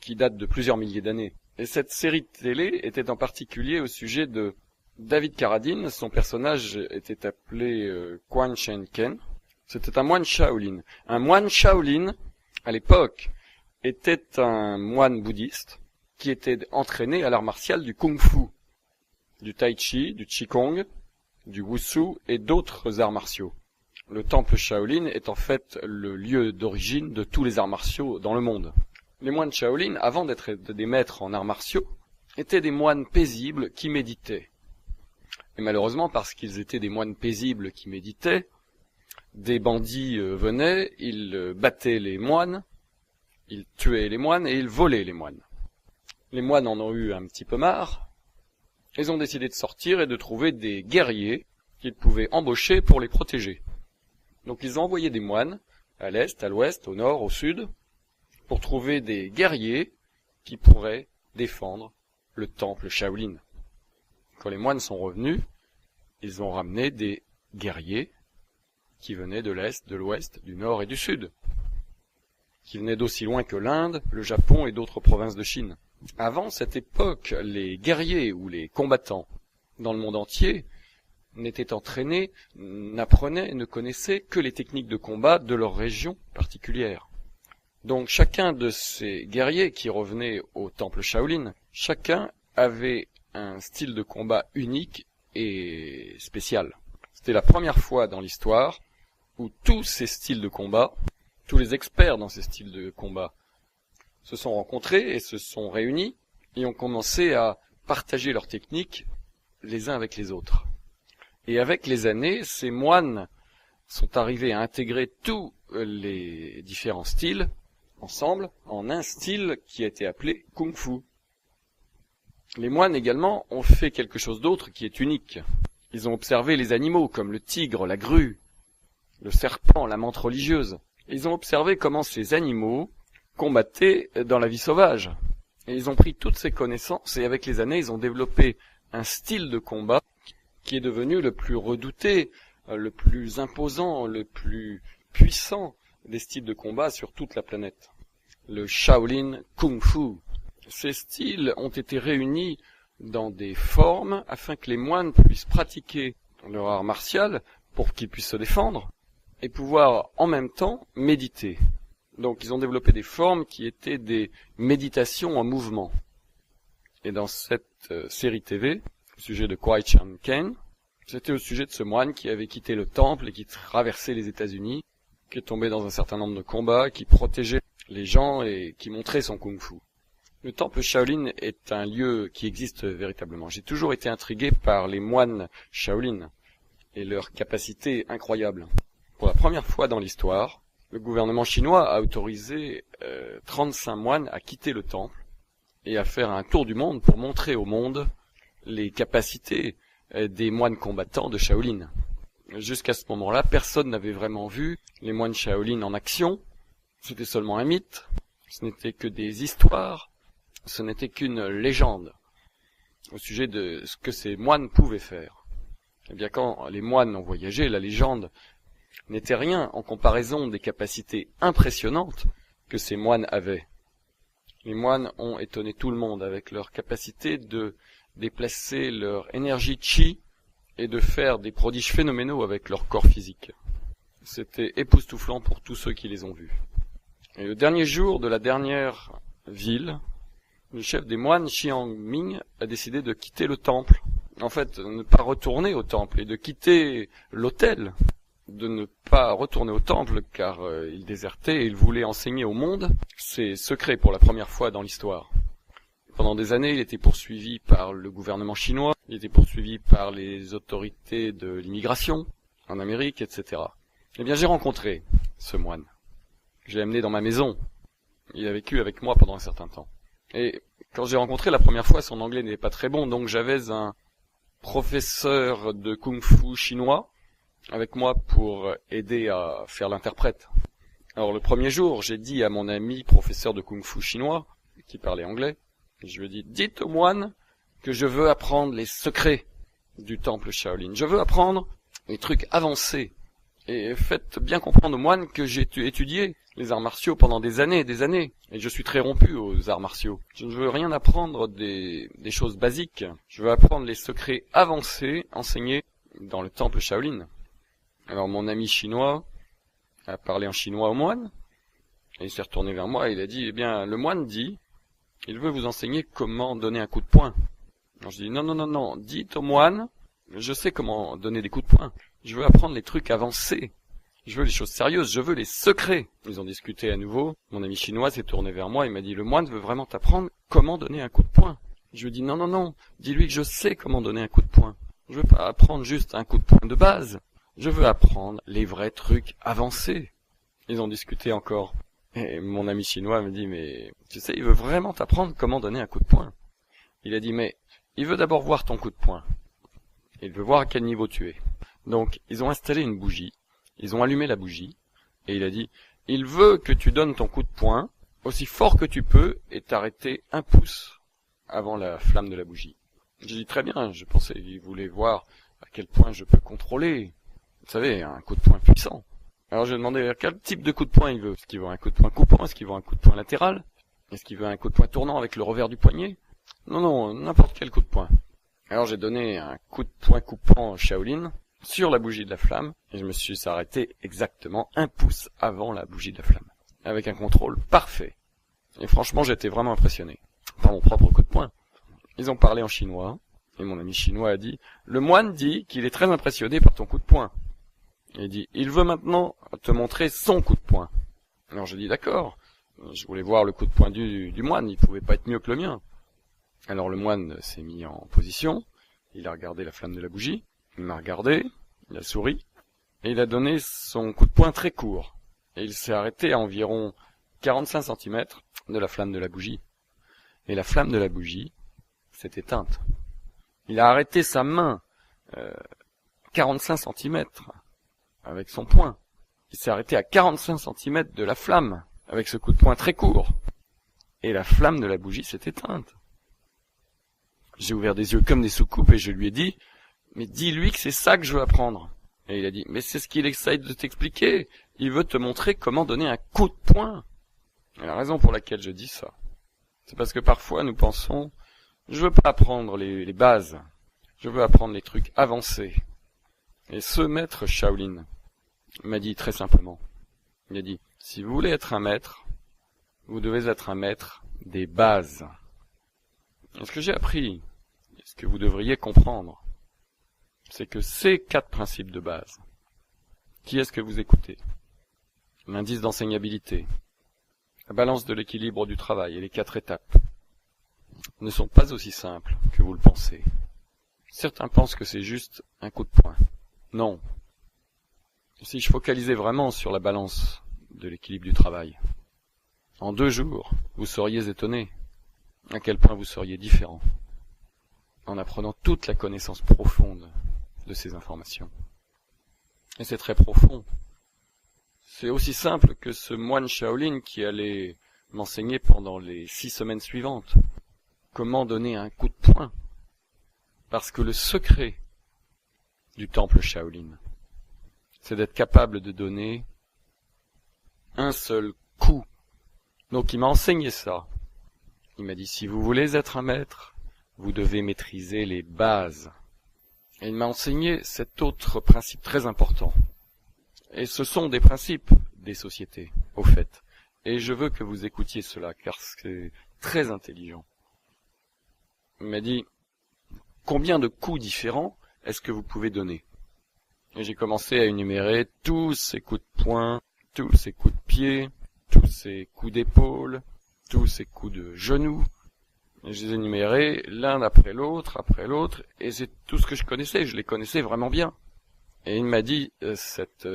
qui date de plusieurs milliers d'années. Et cette série télé était en particulier au sujet de David Carradine. Son personnage était appelé Quan Chen Ken. C'était un moine Shaolin. Un moine Shaolin, à l'époque, était un moine bouddhiste qui était entraîné à l'art martial du Kung Fu, du Tai Chi, du Qigong, du Wushu et d'autres arts martiaux. Le temple Shaolin est en fait le lieu d'origine de tous les arts martiaux dans le monde. Les moines Shaolin, avant d'être des maîtres en arts martiaux, étaient des moines paisibles qui méditaient. Et malheureusement, parce qu'ils étaient des moines paisibles qui méditaient, des bandits venaient, ils battaient les moines, ils tuaient les moines et ils volaient les moines. Les moines en ont eu un petit peu marre. Ils ont décidé de sortir et de trouver des guerriers qu'ils pouvaient embaucher pour les protéger. Donc ils ont envoyé des moines à l'est, à l'ouest, au nord, au sud, pour trouver des guerriers qui pourraient défendre le temple Shaolin. Quand les moines sont revenus, ils ont ramené des guerriers qui venaient de l'Est, de l'Ouest, du Nord et du Sud, qui venaient d'aussi loin que l'Inde, le Japon et d'autres provinces de Chine. Avant cette époque, les guerriers ou les combattants dans le monde entier n'étaient entraînés, n'apprenaient, ne connaissaient que les techniques de combat de leur région particulière. Donc chacun de ces guerriers qui revenaient au temple Shaolin, chacun avait un style de combat unique et spécial. C'était la première fois dans l'histoire où tous ces styles de combat, tous les experts dans ces styles de combat, se sont rencontrés et se sont réunis et ont commencé à partager leurs techniques les uns avec les autres. Et avec les années, ces moines sont arrivés à intégrer tous les différents styles ensemble en un style qui a été appelé Kung Fu. Les moines également ont fait quelque chose d'autre qui est unique. Ils ont observé les animaux comme le tigre, la grue, le serpent, la menthe religieuse. Ils ont observé comment ces animaux combattaient dans la vie sauvage. Et ils ont pris toutes ces connaissances et avec les années, ils ont développé un style de combat qui est devenu le plus redouté, le plus imposant, le plus puissant des styles de combat sur toute la planète. Le Shaolin Kung Fu. Ces styles ont été réunis dans des formes afin que les moines puissent pratiquer leur art martial pour qu'ils puissent se défendre et pouvoir en même temps méditer. Donc ils ont développé des formes qui étaient des méditations en mouvement. Et dans cette série TV, au sujet de Kwai Chang Caine, c'était au sujet de ce moine qui avait quitté le temple et qui traversait les États-Unis, qui est tombé dans un certain nombre de combats, qui protégeait les gens et qui montrait son kung-fu. Le temple Shaolin est un lieu qui existe véritablement. J'ai toujours été intrigué par les moines Shaolin et leur capacité incroyable. Pour la première fois dans l'histoire, le gouvernement chinois a autorisé 35 moines à quitter le temple et à faire un tour du monde pour montrer au monde les capacités des moines combattants de Shaolin. Jusqu'à ce moment-là, personne n'avait vraiment vu les moines Shaolin en action. C'était seulement un mythe, ce n'était que des histoires, ce n'était qu'une légende au sujet de ce que ces moines pouvaient faire. Eh bien, quand les moines ont voyagé, la légende n'était rien en comparaison des capacités impressionnantes que ces moines avaient. Les moines ont étonné tout le monde avec leur capacité de déplacer leur énergie chi et de faire des prodiges phénoménaux avec leur corps physique. C'était époustouflant pour tous ceux qui les ont vus. Et le dernier jour de la dernière ville, le chef des moines, Xiang Ming, a décidé de quitter le temple. En fait, ne pas retourner au temple et de quitter l'hôtel, de ne pas retourner au temple car il désertait et il voulait enseigner au monde ses secrets pour la première fois dans l'histoire. Pendant des années, il était poursuivi par le gouvernement chinois, il était poursuivi par les autorités de l'immigration en Amérique, etc. Eh bien, j'ai rencontré ce moine. Je l'ai amené dans ma maison. Il a vécu avec moi pendant un certain temps. Et quand j'ai rencontré la première fois, son anglais n'était pas très bon, donc j'avais un professeur de kung-fu chinois avec moi pour aider à faire l'interprète. Alors le premier jour, j'ai dit à mon ami professeur de kung-fu chinois, qui parlait anglais, je lui ai dit, dites au moine que je veux apprendre les secrets du temple Shaolin. Je veux apprendre les trucs avancés. Et faites bien comprendre aux moines que j'ai étudié les arts martiaux pendant des années et des années. Et je suis très rompu aux arts martiaux. Je ne veux rien apprendre des choses basiques. Je veux apprendre les secrets avancés enseignés dans le temple Shaolin. Alors mon ami chinois a parlé en chinois au moine. Et il s'est retourné vers moi et il a dit, eh bien, le moine dit, il veut vous enseigner comment donner un coup de poing. Alors je dis, non, dites au moine, je sais comment donner des coups de poing. Je veux apprendre les trucs avancés. Je veux les choses sérieuses, je veux les secrets. Ils ont discuté à nouveau. Mon ami chinois s'est tourné vers moi et m'a dit, le moine veut vraiment t'apprendre comment donner un coup de poing. Je lui ai dit, non, dis-lui que je sais comment donner un coup de poing. Je veux pas apprendre juste un coup de poing de base. Je veux apprendre les vrais trucs avancés. Ils ont discuté encore. Et mon ami chinois me dit, mais tu sais, il veut vraiment t'apprendre comment donner un coup de poing. Il a dit, mais il veut d'abord voir ton coup de poing. Il veut voir à quel niveau tu es. Donc, ils ont installé une bougie. Ils ont allumé la bougie. Et il a dit, il veut que tu donnes ton coup de poing aussi fort que tu peux et t'arrêter un pouce avant la flamme de la bougie. J'ai dit très bien, je pensais qu'il voulait voir à quel point je peux contrôler. Vous savez, un coup de poing puissant. Alors j'ai demandé quel type de coup de poing il veut. Est-ce qu'il veut un coup de poing coupant? Est-ce qu'il veut un coup de poing latéral? Est-ce qu'il veut un coup de poing tournant avec le revers du poignet? Non, n'importe quel coup de poing. Alors j'ai donné un coup de poing coupant Shaolin sur la bougie de la flamme, et je me suis arrêté exactement 1 pouce avant la bougie de la flamme, avec un contrôle parfait. Et franchement, j'étais vraiment impressionné par mon propre coup de poing. Ils ont parlé en chinois, et mon ami chinois a dit « Le moine dit qu'il est très impressionné par ton coup de poing. » Il dit « Il veut maintenant te montrer son coup de poing. » Alors j'ai dit « D'accord, je voulais voir le coup de poing du moine, il pouvait pas être mieux que le mien. » Alors le moine s'est mis en position, il a regardé la flamme de la bougie, il m'a regardé, il a souri, et il a donné son coup de poing très court. Et il s'est arrêté à environ 45 cm de la flamme de la bougie. Et la flamme de la bougie s'est éteinte. Il a arrêté sa main 45 cm avec son poing. Il s'est arrêté à 45 cm de la flamme avec ce coup de poing très court. Et la flamme de la bougie s'est éteinte. J'ai ouvert des yeux comme des soucoupes et je lui ai dit « Mais dis-lui que c'est ça que je veux apprendre. » Et il a dit « Mais c'est ce qu'il essaye de t'expliquer. Il veut te montrer comment donner un coup de poing. » Et la raison pour laquelle je dis ça, c'est parce que parfois nous pensons « Je veux pas apprendre les bases. Je veux apprendre les trucs avancés. » Et ce maître Shaolin m'a dit très simplement, il a dit « Si vous voulez être un maître, vous devez être un maître des bases. » Et ce que j'ai appris, ce que vous devriez comprendre, c'est que ces 4 principes de base, qui est-ce que vous écoutez? L'indice d'enseignabilité, la balance de l'équilibre du travail et les 4 étapes, ne sont pas aussi simples que vous le pensez. Certains pensent que c'est juste un coup de poing. Non. Si je focalisais vraiment sur la balance de l'équilibre du travail, en 2 jours, vous seriez étonné à quel point vous seriez différent en apprenant toute la connaissance profonde de ces informations. Et c'est très profond. C'est aussi simple que ce moine Shaolin qui allait m'enseigner pendant les 6 semaines suivantes comment donner un coup de poing. Parce que le secret du temple Shaolin, c'est d'être capable de donner un seul coup. Donc il m'a enseigné ça. Il m'a dit, si vous voulez être un maître, vous devez maîtriser les bases. Et il m'a enseigné cet autre principe très important. Et ce sont des principes des sociétés, au fait. Et je veux que vous écoutiez cela, car c'est très intelligent. Il m'a dit, combien de coups différents est-ce que vous pouvez donner? Et j'ai commencé à énumérer tous ces coups de poing, tous ces coups de pied, tous ces coups d'épaule, tous ces coups de genoux. Et je les ai énumérés l'un après l'autre, et c'est tout ce que je connaissais, je les connaissais vraiment bien. Et il m'a dit cette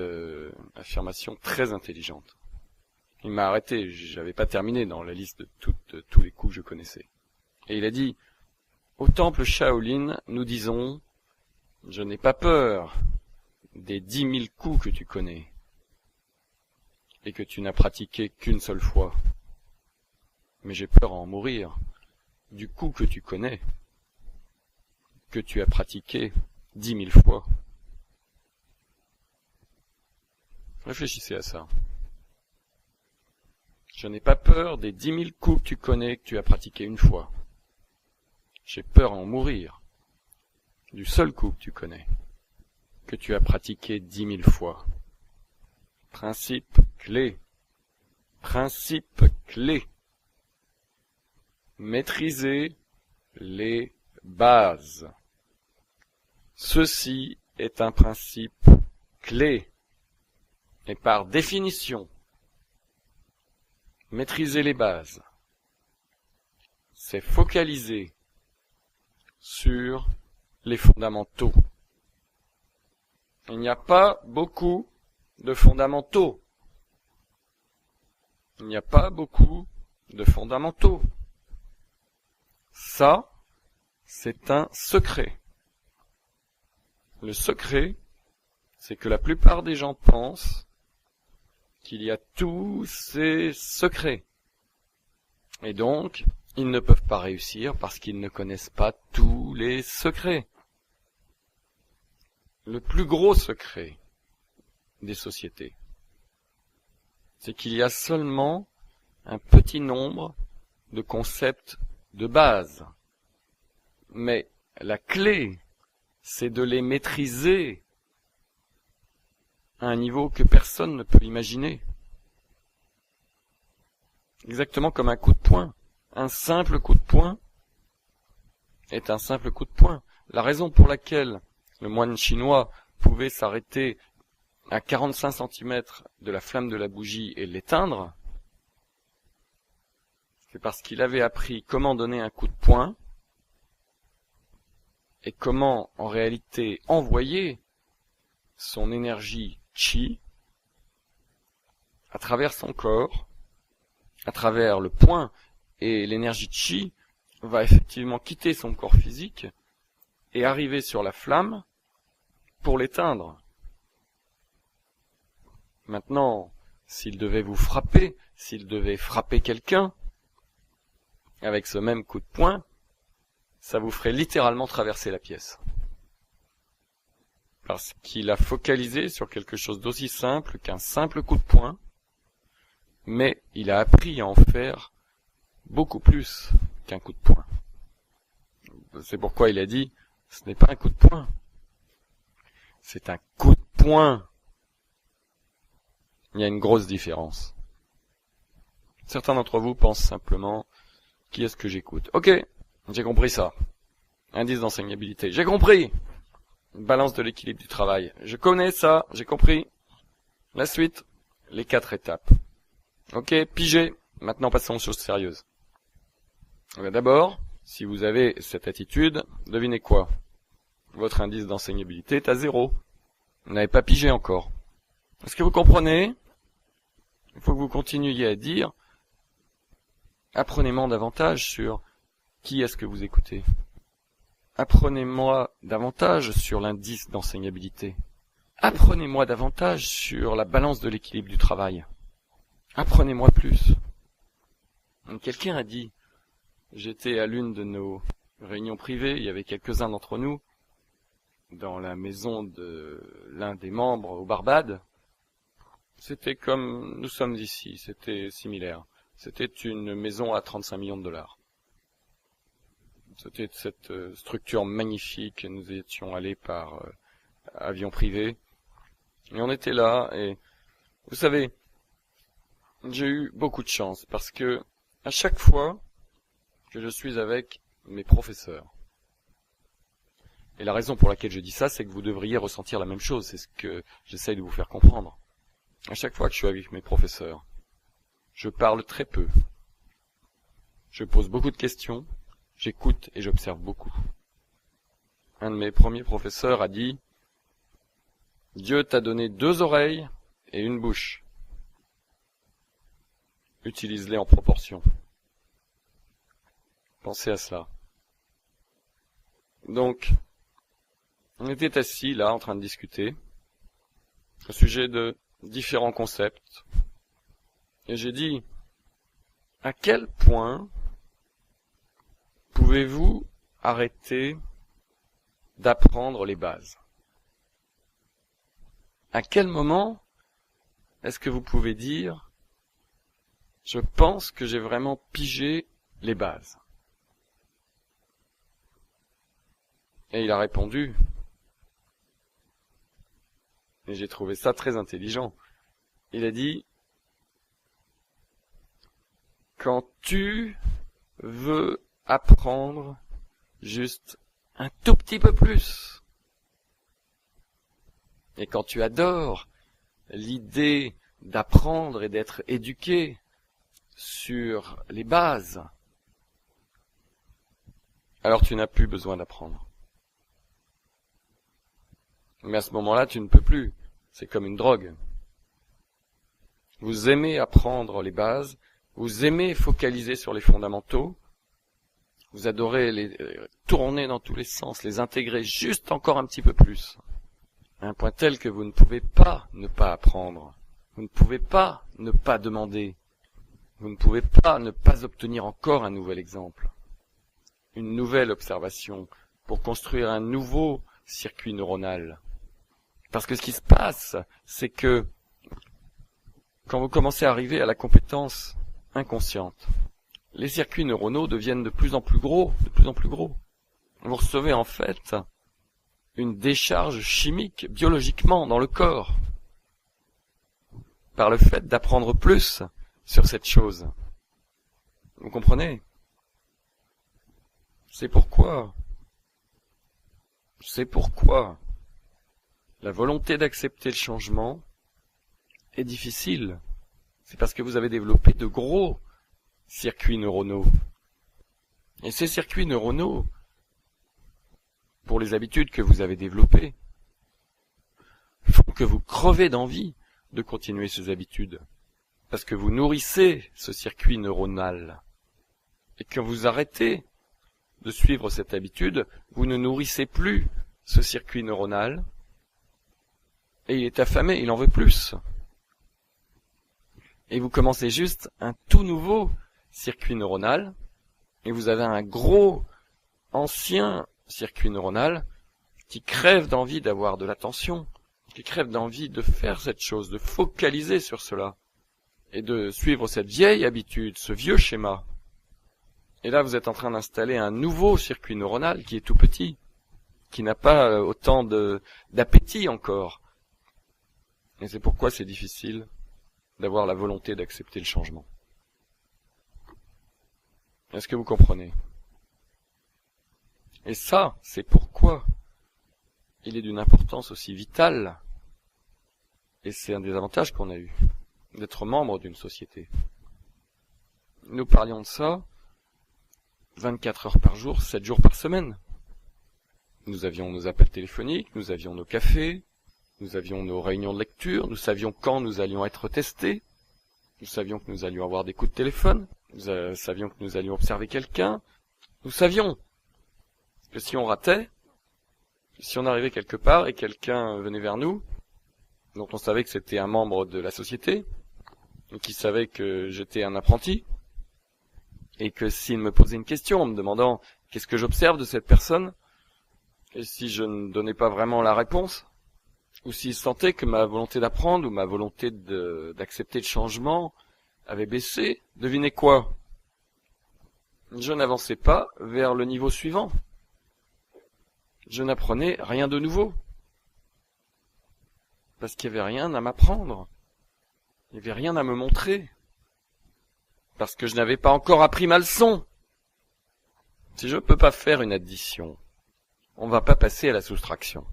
affirmation très intelligente. Il m'a arrêté, j'avais pas terminé dans la liste de tous les coups que je connaissais. Et il a dit, au temple Shaolin, nous disons, je n'ai pas peur des 10 000 coups que tu connais, et que tu n'as pratiqué qu'une seule fois. Mais j'ai peur à en mourir du coup que tu connais, que tu as pratiqué 10 000 fois. Réfléchissez à ça. Je n'ai pas peur des 10 000 coups que tu connais, que tu as pratiqué une fois. J'ai peur à en mourir du seul coup que tu connais, que tu as pratiqué 10 000 fois. Principe clé. Principe clé. Maîtriser les bases. Ceci est un principe clé. Et par définition, maîtriser les bases, c'est focaliser sur les fondamentaux. Il n'y a pas beaucoup de fondamentaux. Il n'y a pas beaucoup de fondamentaux. Ça, c'est un secret. Le secret, c'est que la plupart des gens pensent qu'il y a tous ces secrets. Et donc, ils ne peuvent pas réussir parce qu'ils ne connaissent pas tous les secrets. Le plus gros secret des sociétés, c'est qu'il y a seulement un petit nombre de concepts de base. Mais la clé, c'est de les maîtriser à un niveau que personne ne peut imaginer. Exactement comme un coup de poing. Un simple coup de poing est un simple coup de poing. La raison pour laquelle le moine chinois pouvait s'arrêter à 45 cm de la flamme de la bougie et l'éteindre, c'est parce qu'il avait appris comment donner un coup de poing et comment en réalité envoyer son énergie chi à travers son corps, à travers le poing, et l'énergie chi va effectivement quitter son corps physique et arriver sur la flamme pour l'éteindre. Maintenant, s'il devait vous frapper, s'il devait frapper quelqu'un avec ce même coup de poing, ça vous ferait littéralement traverser la pièce. Parce qu'il a focalisé sur quelque chose d'aussi simple qu'un simple coup de poing, mais il a appris à en faire beaucoup plus qu'un coup de poing. C'est pourquoi il a dit, ce n'est pas un coup de poing, c'est un coup de poing. Il y a une grosse différence. Certains d'entre vous pensent simplement, qui est-ce que j'écoute? Ok, j'ai compris ça. Indice d'enseignabilité, j'ai compris. Balance de l'équilibre du travail, je connais ça, j'ai compris. La suite, les 4 étapes. Ok, pigé. Maintenant passons aux choses sérieuses. D'abord, si vous avez cette attitude, devinez quoi? Votre indice d'enseignabilité est à 0. Vous n'avez pas pigé encore. Est-ce que vous comprenez? Il faut que vous continuiez à dire, apprenez-moi davantage sur qui est-ce que vous écoutez. Apprenez-moi davantage sur l'indice d'enseignabilité. Apprenez-moi davantage sur la balance de l'équilibre du travail. Apprenez-moi plus. Quelqu'un a dit, j'étais à l'une de nos réunions privées, il y avait quelques-uns d'entre nous, dans la maison de l'un des membres aux Barbades. C'était comme nous sommes ici, c'était similaire. C'était une maison à 35 millions de dollars. C'était cette structure magnifique, nous étions allés par avion privé. Et on était là, et vous savez, j'ai eu beaucoup de chance, parce que à chaque fois que je suis avec mes professeurs, et la raison pour laquelle je dis ça, c'est que vous devriez ressentir la même chose, c'est ce que j'essaye de vous faire comprendre. À chaque fois que je suis avec mes professeurs, je parle très peu. Je pose beaucoup de questions, j'écoute et j'observe beaucoup. Un de mes premiers professeurs a dit « Dieu t'a donné 2 oreilles et une bouche. Utilise-les en proportion. » Pensez à cela. Donc, on était assis là en train de discuter au sujet de différents concepts. Et j'ai dit, à quel point pouvez-vous arrêter d'apprendre les bases? À quel moment est-ce que vous pouvez dire, je pense que j'ai vraiment pigé les bases? Et il a répondu, et j'ai trouvé ça très intelligent. Il a dit, quand tu veux apprendre juste un tout petit peu plus, et quand tu adores l'idée d'apprendre et d'être éduqué sur les bases, alors tu n'as plus besoin d'apprendre. Mais à ce moment-là, tu ne peux plus. C'est comme une drogue. Vous aimez apprendre les bases, vous aimez focaliser sur les fondamentaux, vous adorez les tourner dans tous les sens, les intégrer juste encore un petit peu plus, à un point tel que vous ne pouvez pas ne pas apprendre, vous ne pouvez pas ne pas demander, Vous ne pouvez pas ne pas obtenir encore un nouvel exemple, une nouvelle observation, pour construire un nouveau circuit neuronal. Parce que ce qui se passe, c'est que quand vous commencez à arriver à la compétence inconsciente, les circuits neuronaux deviennent de plus en plus gros, de plus en plus gros. Vous recevez en fait une décharge chimique, biologiquement, dans le corps, par le fait d'apprendre plus sur cette chose. Vous comprenez? C'est pourquoi la volonté d'accepter le changement est difficile. C'est parce que vous avez développé de gros circuits neuronaux. Et ces circuits neuronaux, pour les habitudes que vous avez développées, font que vous crevez d'envie de continuer ces habitudes. Parce que vous nourrissez ce circuit neuronal. Et quand vous arrêtez de suivre cette habitude, vous ne nourrissez plus ce circuit neuronal, et il est affamé, il en veut plus. Et vous commencez juste un tout nouveau circuit neuronal, et vous avez un gros, ancien circuit neuronal qui crève d'envie d'avoir de l'attention, qui crève d'envie de faire cette chose, de focaliser sur cela, et de suivre cette vieille habitude, ce vieux schéma. Et là, vous êtes en train d'installer un nouveau circuit neuronal qui est tout petit, qui n'a pas autant d'appétit encore. Et c'est pourquoi c'est difficile d'avoir la volonté d'accepter le changement. Est-ce que vous comprenez? Et ça, c'est pourquoi il est d'une importance aussi vitale, et c'est un des avantages qu'on a eu, d'être membre d'une société. Nous parlions de ça 24 heures par jour, 7 jours par semaine. Nous avions nos appels téléphoniques, nous avions nos cafés, nous avions nos réunions de lecture, nous savions quand nous allions être testés, nous savions que nous allions avoir des coups de téléphone, nous savions que nous allions observer quelqu'un, nous savions que si on ratait, si on arrivait quelque part et quelqu'un venait vers nous, dont on savait que c'était un membre de la société, et qui savait que j'étais un apprenti, et que s'il me posait une question en me demandant qu'est-ce que j'observe de cette personne, et si je ne donnais pas vraiment la réponse, ou s'il sentait que ma volonté d'apprendre ou ma volonté d'accepter le changement avait baissé, devinez quoi? Je n'avançais pas vers le niveau suivant. Je n'apprenais rien de nouveau. Parce qu'il n'y avait rien à m'apprendre. Il n'y avait rien à me montrer. Parce que je n'avais pas encore appris ma leçon. Si je ne peux pas faire une addition, on ne va pas passer à la soustraction.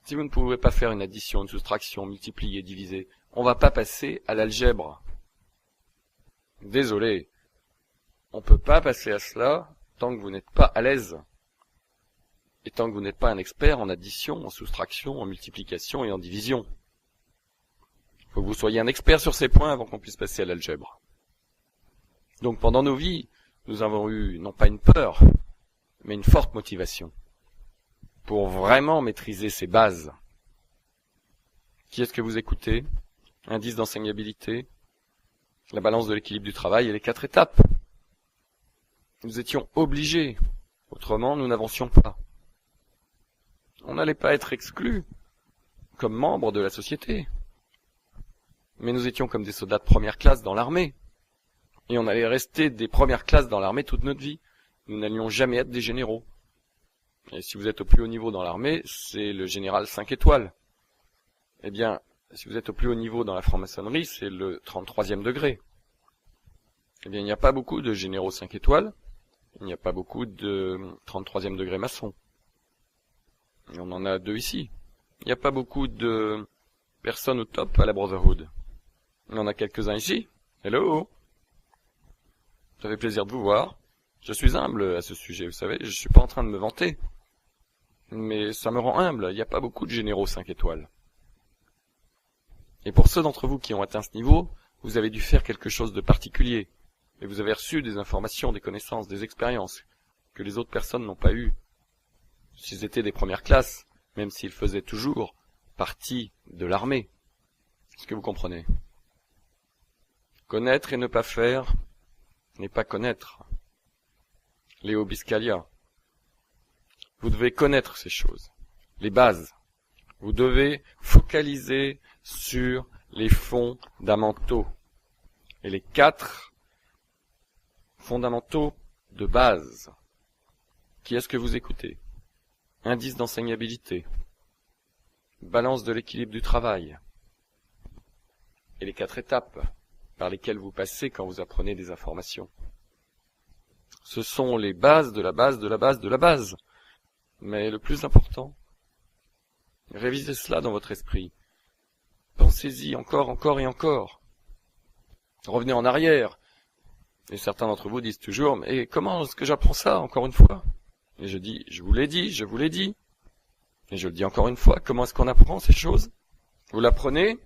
Si vous ne pouvez pas faire une addition, une soustraction, multiplier, diviser, on ne va pas passer à l'algèbre. Désolé, on ne peut pas passer à cela tant que vous n'êtes pas à l'aise. Et tant que vous n'êtes pas un expert en addition, en soustraction, en multiplication et en division. Il faut que vous soyez un expert sur ces points avant qu'on puisse passer à l'algèbre. Donc pendant nos vies, nous avons eu non pas une peur, mais une forte motivation pour vraiment maîtriser ces bases. Qui est-ce que vous écoutez? Indice d'enseignabilité, la balance de l'équilibre du travail et les 4 étapes. Nous étions obligés, autrement nous n'avancions pas. On n'allait pas être exclus comme membres de la société. Mais nous étions comme des soldats de première classe dans l'armée. Et on allait rester des premières classes dans l'armée toute notre vie. Nous n'allions jamais être des généraux. Et si vous êtes au plus haut niveau dans l'armée, c'est le général 5 étoiles. Eh bien, si vous êtes au plus haut niveau dans la franc-maçonnerie, c'est le 33e degré. Eh bien, il n'y a pas beaucoup de généraux 5 étoiles. Il n'y a pas beaucoup de 33e degré maçons. Et on en a 2 ici. Il n'y a pas beaucoup de personnes au top à la Brotherhood. Il y en a quelques-uns ici. Hello! Ça fait plaisir de vous voir. Je suis humble à ce sujet, vous savez, je suis pas en train de me vanter. Mais ça me rend humble, il n'y a pas beaucoup de généraux 5 étoiles. Et pour ceux d'entre vous qui ont atteint ce niveau, vous avez dû faire quelque chose de particulier. Et vous avez reçu des informations, des connaissances, des expériences que les autres personnes n'ont pas eues. S'ils étaient des premières classes, même s'ils faisaient toujours partie de l'armée. Est-ce que vous comprenez? Connaître et ne pas faire n'est pas connaître. Léo Biscaglia. Vous devez connaître ces choses, les bases. Vous devez focaliser sur les fondamentaux. Et les 4 fondamentaux de base. Qui est-ce que vous écoutez? Indice d'enseignabilité. Balance de l'équilibre du travail. Et les 4 étapes par lesquelles vous passez quand vous apprenez des informations. Ce sont les bases de la base de la base de la base. Mais le plus important, révisez cela dans votre esprit. Pensez-y encore, encore et encore. Revenez en arrière. Et certains d'entre vous disent toujours, mais comment est-ce que j'apprends ça encore une fois? Et je dis, je vous l'ai dit, je vous l'ai dit. Et je le dis encore une fois, comment est-ce qu'on apprend ces choses? Vous l'apprenez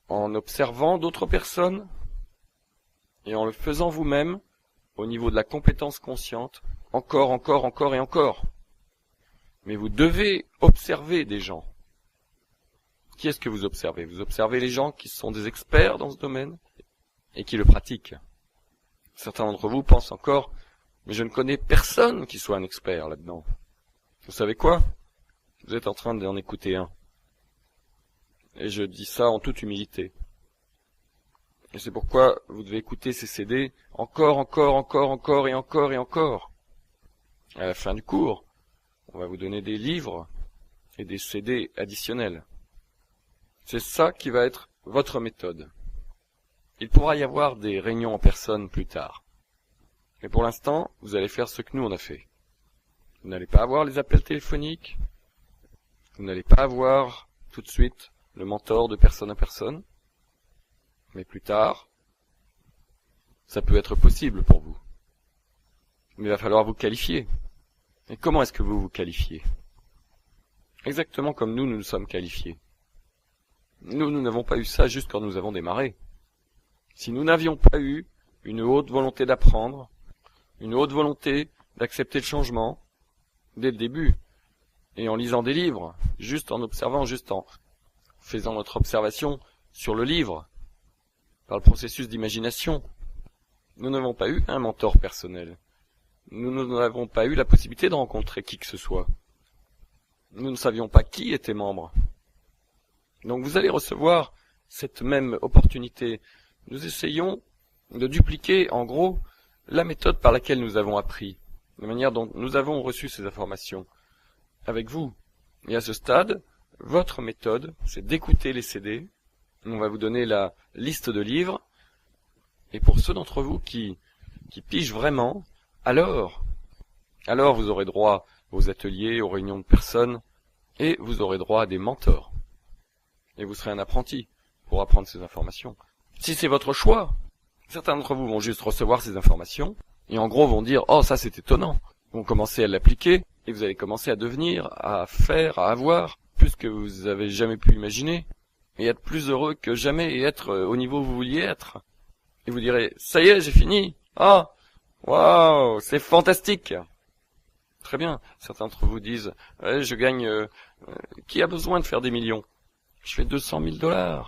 en observant d'autres personnes et en le faisant vous-même au niveau de la compétence consciente, encore, encore, encore et encore. Mais vous devez observer des gens. Qui est-ce que vous observez? Vous observez les gens qui sont des experts dans ce domaine et qui le pratiquent. Certains d'entre vous pensent encore, mais je ne connais personne qui soit un expert là-dedans. Vous savez quoi? Vous êtes en train d'en écouter un. Et je dis ça en toute humilité. Et c'est pourquoi vous devez écouter ces CD encore, encore, encore, encore et encore et encore. À la fin du cours, on va vous donner des livres et des CD additionnels. C'est ça qui va être votre méthode. Il pourra y avoir des réunions en personne plus tard. Mais pour l'instant, vous allez faire ce que nous on a fait. Vous n'allez pas avoir les appels téléphoniques. Vous n'allez pas avoir tout de suite le mentor de personne à personne. Mais plus tard, ça peut être possible pour vous. Mais il va falloir vous qualifier. Et comment est-ce que vous vous qualifiez? Exactement comme nous nous sommes qualifiés. Nous n'avons pas eu ça juste quand nous avons démarré. Si nous n'avions pas eu une haute volonté d'apprendre, une haute volonté d'accepter le changement, dès le début, et en lisant des livres, juste en observant, juste en faisant notre observation sur le livre, par le processus d'imagination, nous n'avons pas eu un mentor personnel. Nous n'avons pas eu la possibilité de rencontrer qui que ce soit. Nous ne savions pas qui était membre. Donc vous allez recevoir cette même opportunité. Nous essayons de dupliquer, en gros, la méthode par laquelle nous avons appris, la manière dont nous avons reçu ces informations, avec vous. Et à ce stade, votre méthode, c'est d'écouter les CD. On va vous donner la liste de livres. Et pour ceux d'entre vous qui pigent vraiment, alors vous aurez droit aux ateliers, aux réunions de personnes, et vous aurez droit à des mentors. Et vous serez un apprenti pour apprendre ces informations. Si c'est votre choix, certains d'entre vous vont juste recevoir ces informations, et en gros vont dire « Oh, ça c'est étonnant !» Vont commencer à l'appliquer, et vous allez commencer à devenir, à faire, à avoir, plus que vous avez jamais pu imaginer, et être plus heureux que jamais, et être au niveau où vous vouliez être. Et vous direz « Ça y est, j'ai fini !» Ah, waouh, c'est fantastique. Très bien. Certains d'entre vous disent je gagne. Qui a besoin de faire des millions? Je fais 200 000 $.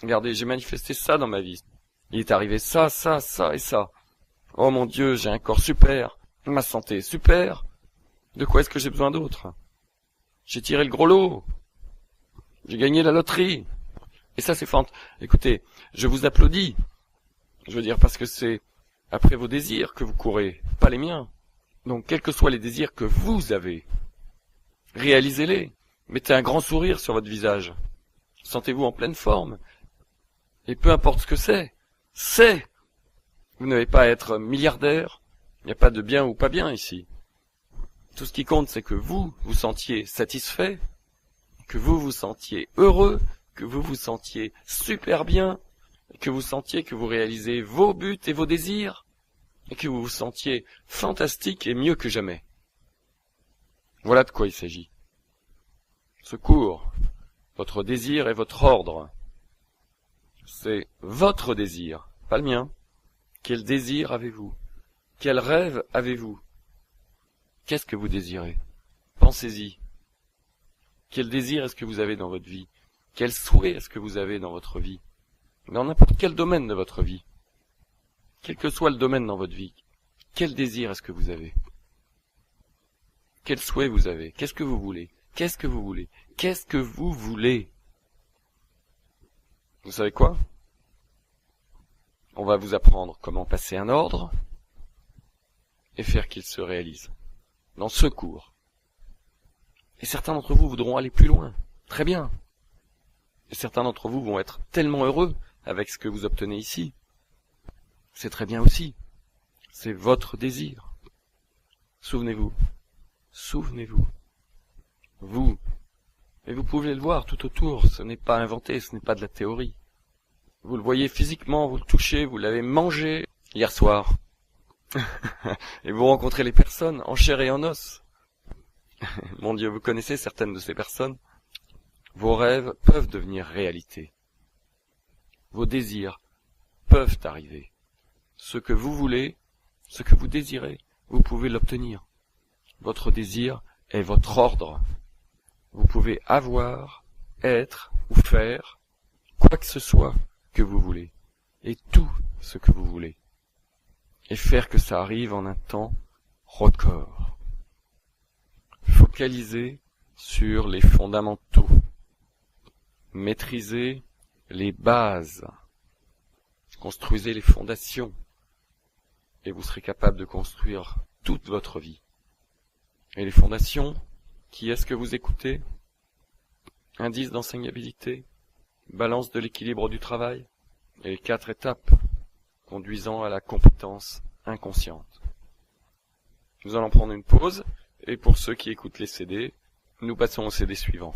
Regardez, j'ai manifesté ça dans ma vie. Il est arrivé ça, ça, ça et ça. Oh mon Dieu, j'ai un corps super. Ma santé est super. De quoi est-ce que j'ai besoin d'autre? J'ai tiré le gros lot. J'ai gagné la loterie. Et ça, c'est fantastique. Écoutez, je vous applaudis. Je veux dire parce que c'est après vos désirs que vous courez, pas les miens. Donc, quels que soient les désirs que vous avez, réalisez-les. Mettez un grand sourire sur votre visage. Sentez-vous en pleine forme. Et peu importe ce que c'est. Vous n'avez pas à être milliardaire. Il n'y a pas de bien ou pas bien ici. Tout ce qui compte, c'est que vous vous sentiez satisfait, que vous vous sentiez heureux, que vous vous sentiez super bien, que vous sentiez que vous réalisez vos buts et vos désirs, et que vous vous sentiez fantastique et mieux que jamais. Voilà de quoi il s'agit. Ce cours, votre désir et votre ordre, c'est votre désir, pas le mien. Quel désir avez-vous? Quel rêve avez-vous? Qu'est-ce que vous désirez? Pensez-y. Quel désir est-ce que vous avez dans votre vie? Quel souhait est-ce que vous avez dans votre vie? dans n'importe quel domaine de votre vie, quel que soit le domaine dans votre vie, quel désir est-ce que vous avez? Quel souhait vous avez? Qu'est-ce que vous voulez? Qu'est-ce que vous voulez? Qu'est-ce que vous voulez? Vous savez quoi? On va vous apprendre comment passer un ordre et faire qu'il se réalise dans ce cours. Et certains d'entre vous voudront aller plus loin. Très bien. Et certains d'entre vous vont être tellement heureux avec ce que vous obtenez ici. C'est très bien aussi. C'est votre désir. Souvenez-vous. Souvenez-vous. Vous. Et vous pouvez le voir tout autour. Ce n'est pas inventé, ce n'est pas de la théorie. Vous le voyez physiquement, vous le touchez, vous l'avez mangé hier soir. Et vous rencontrez les personnes en chair et en os. Mon Dieu, vous connaissez certaines de ces personnes. Vos rêves peuvent devenir réalité. Vos désirs peuvent arriver. Ce que vous voulez, ce que vous désirez, vous pouvez l'obtenir. Votre désir est votre ordre. Vous pouvez avoir, être ou faire quoi que ce soit que vous voulez, et tout ce que vous voulez, et faire que ça arrive en un temps record. Focalisez sur les fondamentaux. Maîtrisez les bases. Construisez les fondations. Et vous serez capable de construire toute votre vie. Et les fondations, qui est-ce que vous écoutez? Indice d'enseignabilité, balance de l'équilibre du travail, et les 4 étapes conduisant à la compétence inconsciente. Nous allons prendre une pause, et pour ceux qui écoutent les CD, nous passons au CD suivant.